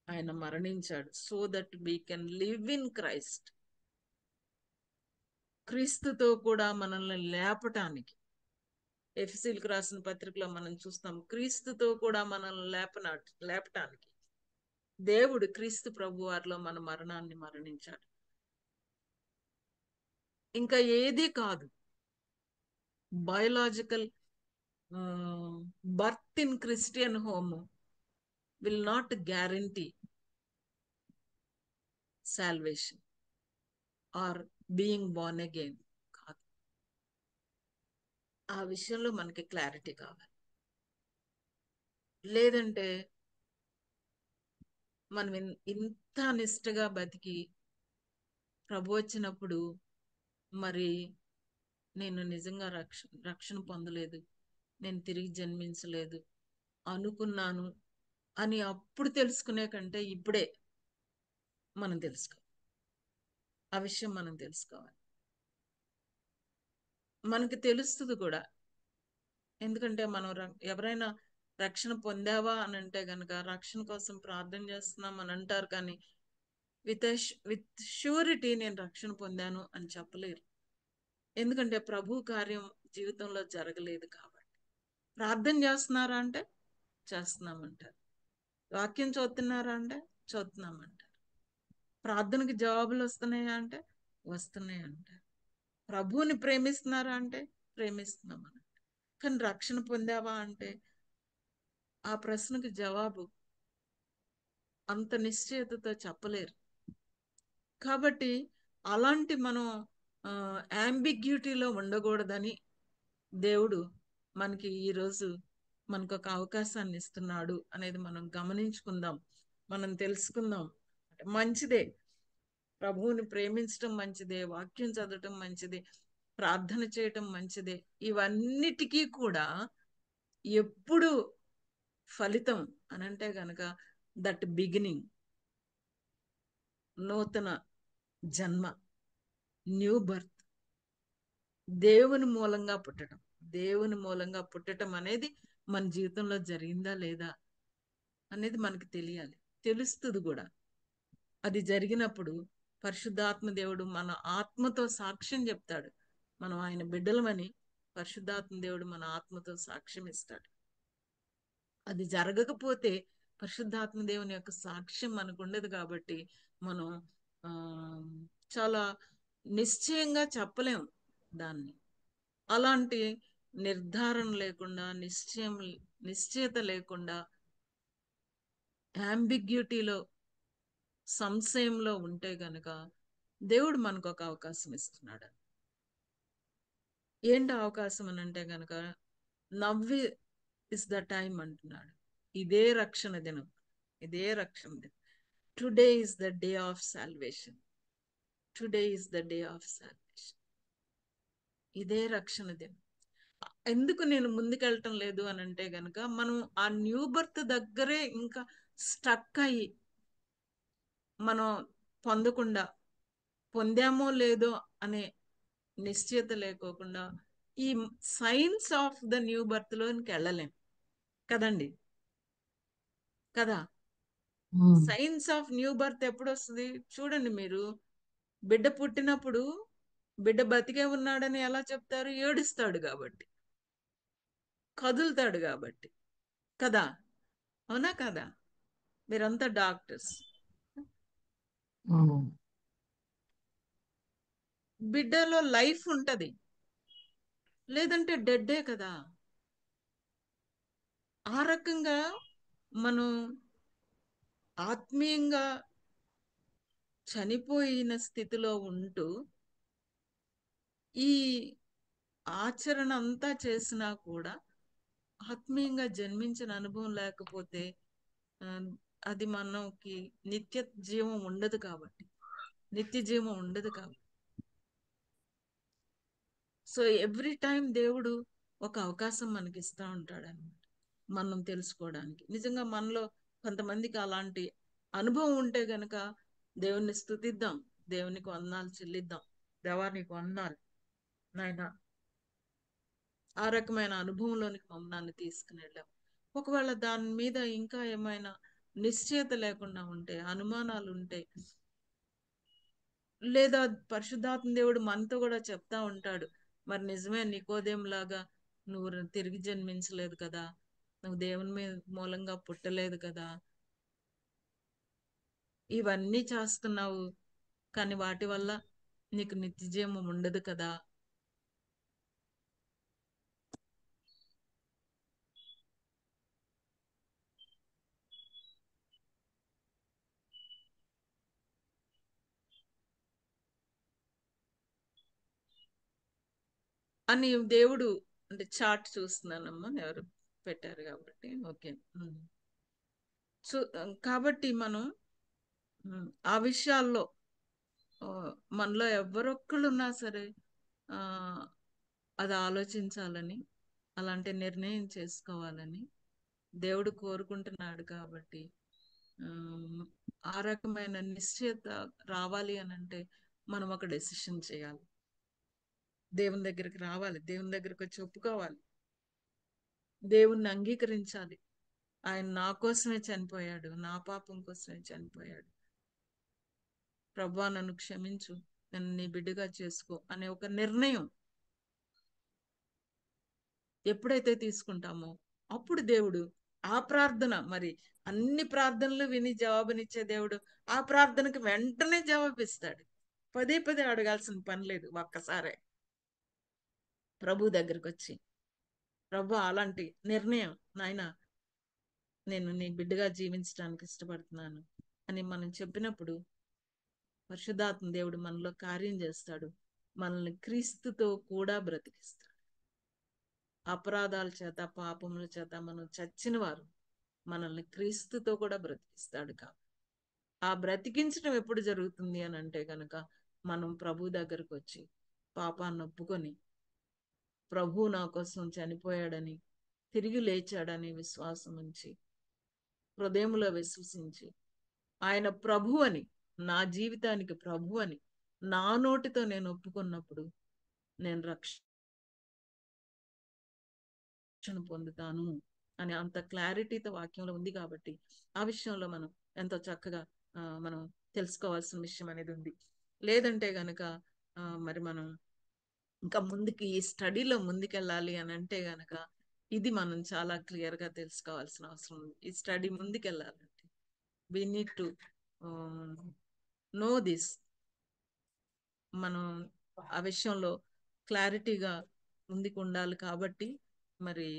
S1: ఆయన మరణించాడు. So that we can live in Christ. క్రీస్తుతో కూడా మనల్ని లేపటానికి, ఎఫెసీయులకు రాసిన పత్రికలో మనం చూస్తాం, క్రీస్తుతో కూడా మనల్ని లేపటానికి దేవుడు క్రీస్తు ప్రభు వారిలో మన మరణాన్ని మరణించాడు. ఇంకా ఏది కాదు. Biological birth in Christian home will not guarantee salvation or being born again కాదు. ఆ విషయంలో మనకి క్లారిటీ కావాలి. లేదంటే మనం ఇంత నిష్టగా బతికి ప్రభు వచ్చినప్పుడు మరి నేను నిజంగా రక్షణ పొందలేదు, నేను తిరిగి జన్మించలేదు అనుకున్నాను అని అప్పుడు తెలుసుకునే కంటే ఇప్పుడే మనం తెలుసుకోవాలి. ఆ విషయం మనం తెలుసుకోవాలి. మనకి తెలుస్తుంది కూడా. ఎందుకంటే మనం ఎవరైనా రక్షణ పొందావా అని అంటే గనక రక్షణ కోసం ప్రార్థన చేస్తున్నాం అని అంటారు, కానీ విత్ ష్యూరిటీ నేను రక్షణ పొందాను అని చెప్పలేరు. ఎందుకంటే ప్రభు కార్యం జీవితంలో జరగలేదు కాబట్టి. ప్రార్థన చేస్తున్నారా అంటే చేస్తున్నామంటారు. వాక్యం చదువుతున్నారా అంటే చదువుతున్నామంటారు. ప్రార్థనకి జవాబులు వస్తున్నాయా అంటే వస్తున్నాయి అంటారు. ప్రభువుని ప్రేమిస్తున్నారా అంటే ప్రేమిస్తున్నామని. కానీ రక్షణ పొందావా అంటే ఆ ప్రశ్నకు జవాబు అంత నిశ్చయతతో చెప్పలేరు. కాబట్టి అలాంటి మనం యాంబిగ్యూటీలో ఉండకూడదని దేవుడు మనకి ఈరోజు మనకు ఒక అవకాశాన్ని ఇస్తున్నాడు అనేది మనం గమనించుకుందాం, మనం తెలుసుకుందాం. మంచిదే, ప్రభువుని ప్రేమించడం మంచిదే, వాక్యం చదవటం మంచిదే, ప్రార్థన చేయటం మంచిదే. ఇవన్నిటికీ కూడా ఎప్పుడు ఫలితం అనంటే గనక దట్ బిగినింగ్, నూతన జన్మ, న్యూ బర్త్, దేవుని మూలంగా పుట్టడం. దేవుని మూలంగా పుట్టడం అనేది మన జీవితంలో జరిగిందా లేదా అనేది మనకు తెలియాలి, తెలుస్తుంది కూడా. అది జరిగినప్పుడు పరిశుద్ధాత్మ దేవుడు మన ఆత్మతో సాక్ష్యం చెప్తాడు. మనం ఆయన బిడ్డలమని పరిశుద్ధాత్మ దేవుడు మన ఆత్మతో సాక్ష్యం ఇస్తాడు. అది జరగకపోతే పరిశుద్ధాత్మ దేవుని యొక్క సాక్ష్యం మనకు ఉండదు. కాబట్టి మనం చాలా నిశ్చయంగా చెప్పలేం దాన్ని. అలాంటి నిర్ధారణ లేకుండా, నిశ్చయత లేకుండా, యాంబిగ్యూటీలో, సంశయంలో ఉంటే గనక దేవుడు మనకు ఒక అవకాశం ఇస్తున్నాడు. ఏంటి అవకాశం అని అంటే గనక నవ్వి ఇస్ ద టైం అంటున్నాడు. ఇదే రక్షణ దినం, ఇదే రక్షణ దినం. Today is the day of salvation, today is the day of salvation. ఇదే రక్షణ దినం. ఎందుకు నేను ముందుకెళ్ళటం లేదు అని అంటే గనక మనం ఆ న్యూ బర్త్ దగ్గరే ఇంకా స్టక్ అయ్యి మనం పొందామో లేదో అనే నిశ్చయత లేకోకుండా ఈ science of the new birth లోనికి వెళ్ళలేం కదండి, కదా. సైన్స్ ఆఫ్ న్యూ బర్త్ ఎప్పుడు వస్తుంది చూడండి. మీరు బిడ్డ పుట్టినప్పుడు బిడ్డ బతికే ఉన్నాడని ఎలా చెప్తారు? ఏడుస్తాడు కాబట్టి, కదులుతాడు కాబట్టి, కదా. అవునా కదా? మీరంతా డాక్టర్స్. బిడ్డలో లైఫ్ ఉంటది, లేదంటే డెడ్డే కదా. ఆ రకంగా మనం ఆత్మీయంగా చనిపోయిన స్థితిలో ఉంటూ ఈ ఆచరణ అంతా చేసినా కూడా ఆత్మీయంగా జన్మించిన అనుభవం లేకపోతే అది మనకి నిత్య జీవం ఉండదు కాబట్టి, నిత్య జీవం ఉండదు కాబట్టి. సో ఎవ్రీ టైం దేవుడు ఒక అవకాశం మనకి ఇస్తూ ఉంటాడు అన్నమాట, మనం తెలుసుకోవడానికి. నిజంగా మనలో కొంతమందికి అలాంటి అనుభవం ఉంటే గనక దేవుణ్ణి స్తుతిద్దాం, దేవునికి వందనాలు చెల్లిద్దాం. దేవా నీకు వందనాలు నాయన, ఆ రకమైన అనుభవంలోనికి మమ్మల్ని తీసుకుని వెళ్ళాం. ఒకవేళ దాని మీద ఇంకా ఏమైనా నిశ్చయత లేకుండా ఉంటే, అనుమానాలు ఉంటే, లేదా పరిశుద్ధాత్మ దేవుడు మనతో కూడా చెప్తా ఉంటాడు, మరి నిజమే నికోదేం లాగా నువ్వు తిరిగి జన్మించలేదు కదా, నువ్వు దేవుని మీద మూలంగా పుట్టలేదు కదా, ఇవన్నీ చేస్తున్నావు కానీ వాటి వల్ల నీకు నిత్య జీవం ఉండదు కదా. అని దేవుడు అంటే చార్ట్ చూస్తున్నానమ్మా, ఎవరు పెట్టారు కాబట్టి. ఓకే. కాబట్టి మనం ఆ విషయాల్లో మనలో ఎవరొక్కళ్ళు ఉన్నా సరే అది ఆలోచించాలని, అలాంటి నిర్ణయం చేసుకోవాలని దేవుడు కోరుకుంటున్నాడు. కాబట్టి ఆ రకమైన నిశ్చయత రావాలి అని అంటే మనం ఒక డెసిషన్ చేయాలి, దేవుని దగ్గరికి రావాలి, దేవుని దగ్గరికి వచ్చి ఒప్పుకోవాలి, దేవుణ్ణి అంగీకరించాలి. ఆయన నా కోసమే చనిపోయాడు, నా పాపం కోసమే చనిపోయాడు, ప్రభువా నన్ను క్షమించు, నన్ను నీ బిడ్డగా చేసుకో అనే ఒక నిర్ణయం ఎప్పుడైతే తీసుకుంటామో అప్పుడు దేవుడు ఆ ప్రార్థన, మరి అన్ని ప్రార్థనలు విని జవాబునిచ్చే దేవుడు ఆ ప్రార్థనకి వెంటనే జవాబిస్తాడు. పదే పదే అడగాల్సిన పని లేదు. ఒక్కసారే ప్రభు దగ్గరకు వచ్చి, ప్రభు అలాంటి నిర్ణయం నాయన నేను నీ బిడ్డగా జీవించడానికి ఇష్టపడుతున్నాను అని మనం చెప్పినప్పుడు పరిశుద్ధాత్మ దేవుడు మనలో కార్యం చేస్తాడు. మనల్ని క్రీస్తుతో కూడా బ్రతికిస్తాడు. అపరాధాల చేత పాపముల చేత మనం చచ్చిన వారు మనల్ని క్రీస్తుతో కూడా బ్రతికిస్తాడు. ఆ బ్రతికించడం ఎప్పుడు జరుగుతుంది అని అంటే కనుక మనం ప్రభు దగ్గరకు వచ్చి పాపాన్ని ఒప్పుకొని ప్రభు నా కోసం చనిపోయాడని తిరిగి లేచాడని విశ్వాసం ఉంచి హృదయంలో విశ్వసించి ఆయన ప్రభు అని, నా జీవితానికి ప్రభు అని నా నోటితో నేను ఒప్పుకున్నప్పుడు నేను రక్షణ పొందుతాను అని అంత క్లారిటీతో వాక్యంలో ఉంది. కాబట్టి ఆ విషయంలో మనం ఎంతో చక్కగా మనం తెలుసుకోవాల్సిన విషయం అనేది ఉంది. లేదంటే గనక మరి మనం ఇంకా ముందుకి ఈ స్టడీలో ముందుకెళ్ళాలి అని అంటే గనక ఇది మనం చాలా క్లియర్ గా తెలుసుకోవాల్సిన అవసరం ఉంది. ఈ స్టడీ ముందుకెళ్ళాలంటే we need to know this. మనం ఆ విషయంలో క్లారిటీగా ముందుకు ఉండాలి. కాబట్టి మరి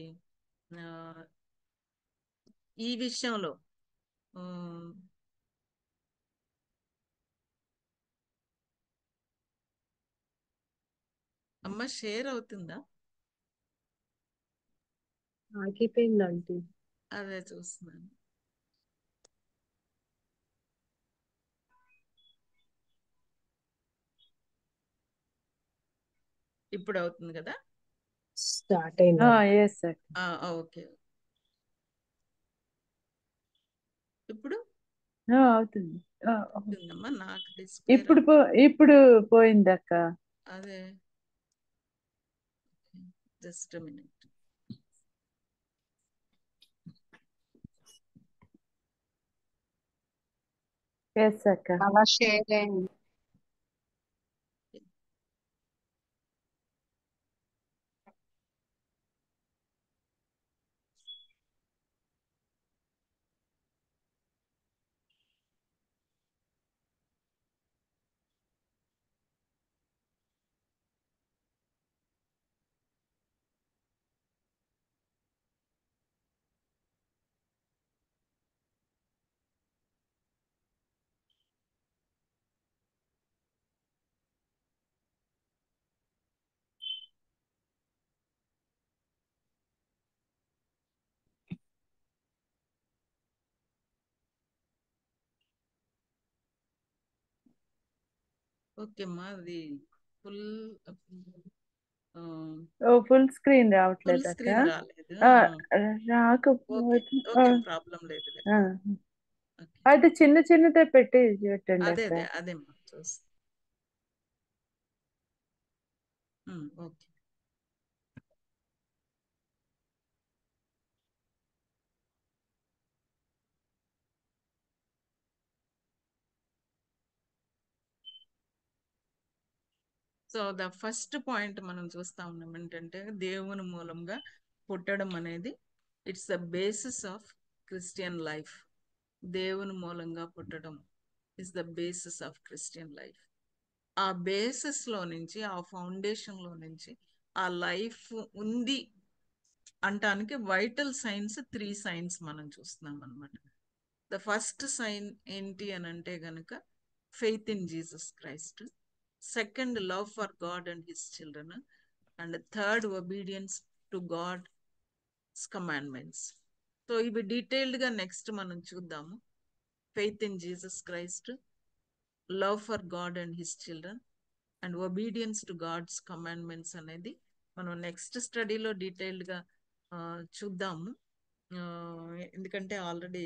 S1: ఈ విషయంలో అమ్మ షేర్ అవుతుందా?
S3: ఆగిపోయింది ఆంటీ.
S1: అదే చూస్తున్నాను. ఇప్పుడు అవుతుంది కదా?
S3: స్టార్ట్ అయింది.
S1: ఓకే. ఇప్పుడు
S2: అవుతుంది.
S1: అవుతుందమ్మా. నాకు డిస్ప్లే
S2: ఇప్పుడు పోయింది అక్క.
S1: అదే జస్ట్ మినిట్.
S2: అక్క
S7: అలా షేర్ అయింది.
S1: ఓకే అమ్మా. అది ఫుల్
S2: ఫుల్ స్క్రీన్ రావట్లేదు అక్క.
S1: స్క్రీన్ రాలేదు.
S2: రాకపోతే
S1: ఓకే, ప్రాబ్లం లేదు.
S2: అది చిన్న చిన్నదే పెట్టి పెట్టండి
S1: అదే
S2: అక్క.
S1: అదే అదేమ్మా చూస్తా. Okay. So the first point మనం చూస్తా ఉన్నాం ఏంటంటే దేవుని మూలంగా పుట్టడం అనేది it's the basis of Christian life. దేవుని మూలంగా పుట్టడం is the basis of Christian life. ఆ బేసిస్ లో నుంచి, ఆ ఫౌండేషన్ లో నుంచి ఆ లైఫ్ ఉంది అంటానికి వైటల్ సైన్స్ 3 సైన్స్ మనం చూస్తున్నాం అనమాట. ద ఫస్ట్ సైన్ ఏంటి అని అంటే గనక faith in Jesus Christ. Second, love for God and his children. And third, obedience to God's commandments. So ఇవి డీటెయిల్డ్ గా నెక్స్ట్ మనం చూద్దాము. Faith in Jesus Christ, love for God and his children and obedience to God's commandments అనేది మనం next స్టడీలో detailed గా చూద్దాము. ఎందుకంటే ఆల్రెడీ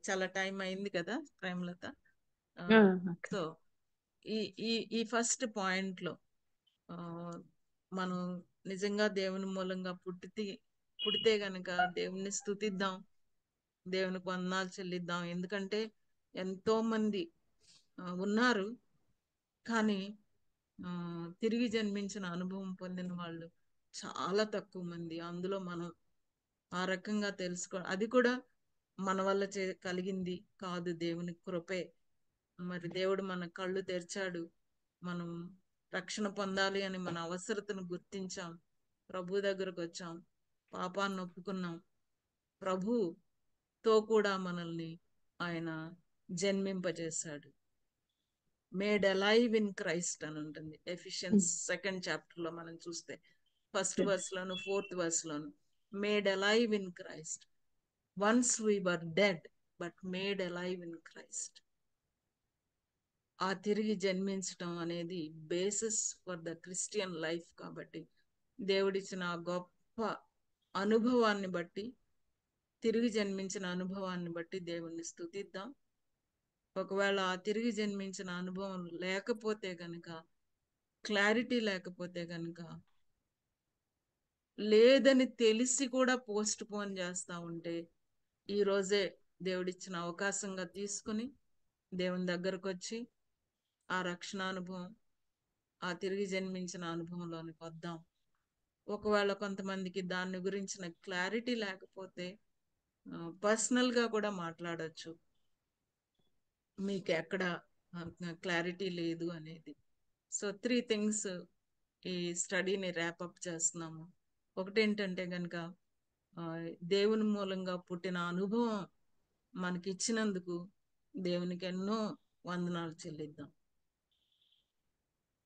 S1: చాలా టైం అయింది కదా ప్రేమలత. సో ఈ ఈ ఈ ఫస్ట్ పాయింట్ లో మనం నిజంగా దేవుని మూలంగా పుడితే గనక దేవుని స్తుతిద్దాం, దేవునికి వందనాలు చెల్లిద్దాం. ఎందుకంటే ఎంతో మంది ఉన్నారు, కానీ తిరిగి జన్మించిన అనుభవం పొందిన వాళ్ళు చాలా తక్కువ మంది. అందులో మనం ఆ రకంగా తెలుసుకో, అది కూడా మన వల్ల కలిగింది కాదు, దేవుని కృపే. మరి దేవుడు మన కళ్ళు తెరిచాడు, మనం రక్షణ పొందాలి అని మన అవసరతను గుర్తించాం, ప్రభు దగ్గరకు వచ్చాం, పాపాన్ని ఒప్పుకున్నాం, ప్రభుతో కూడా మనల్ని ఆయన జన్మింపజేశాడు. మేడ్ అలైవ్ ఇన్ క్రైస్ట్ అని ఉంటుంది ఎఫిషియన్స్ 2nd chapter లో మనం చూస్తే, 1st verse loan 4th verse loan made alive in Christ. Once we were dead but made alive in Christ. ఆ తిరిగి జన్మించటం అనేది basis for the Christian life. కాబట్టి దేవుడిచ్చిన ఆ గొప్ప అనుభవాన్ని బట్టి, తిరిగి జన్మించిన అనుభవాన్ని బట్టి దేవుణ్ణి స్తుతిద్దాం. ఒకవేళ ఆ తిరిగి జన్మించిన అనుభవం లేకపోతే గనుక, క్లారిటీ లేకపోతే గనుక, లేదని తెలిసి కూడా పోస్ట్ పోన్ చేస్తా ఉంటే, ఈ రోజే దేవుడిచ్చిన అవకాశంగా తీసుకుని దేవుని దగ్గరకు వచ్చి ఆ రక్షణ అనుభవం, ఆ తిరిగి జన్మించిన అనుభవంలోనికి వద్దాం. ఒకవేళ కొంతమందికి దాని గురించిన క్లారిటీ లేకపోతే పర్సనల్గా కూడా మాట్లాడచ్చు, మీకు ఎక్కడ క్లారిటీ లేదు అనేది. సో 3 things ఈ స్టడీని ర్యాపప్ చేస్తున్నాము. ఒకటేంటంటే కనుక దేవుని మూలంగా పుట్టిన అనుభవం మనకి ఇచ్చినందుకు దేవునికి ఎన్నో వందనాలు చెల్లిద్దాం.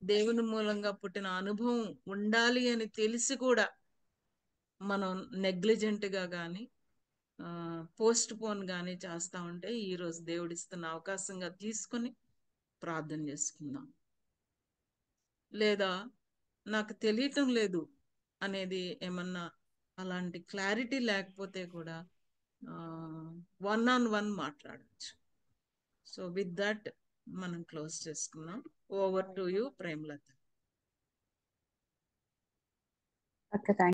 S1: దేవుని మూలంగా పుట్టిన అనుభవం ఉండాలి అని తెలిసి కూడా మనం నెగ్లిజెంట్గా కానీ పోస్ట్ పోన్ కానీ చేస్తూ ఉంటే, ఈరోజు దేవుడిస్తున్న అవకాశంగా తీసుకొని ప్రార్థన చేసుకుందాం. లేదా నాకు తెలియటం లేదు అనేది ఏమన్నా అలాంటి క్లారిటీ లేకపోతే కూడా 1-on-1 మాట్లాడచ్చు. సో విత్ దట్ మనం క్లోజ్ చేసుకున్నాం. Over to you Premalatha.
S2: అక్క.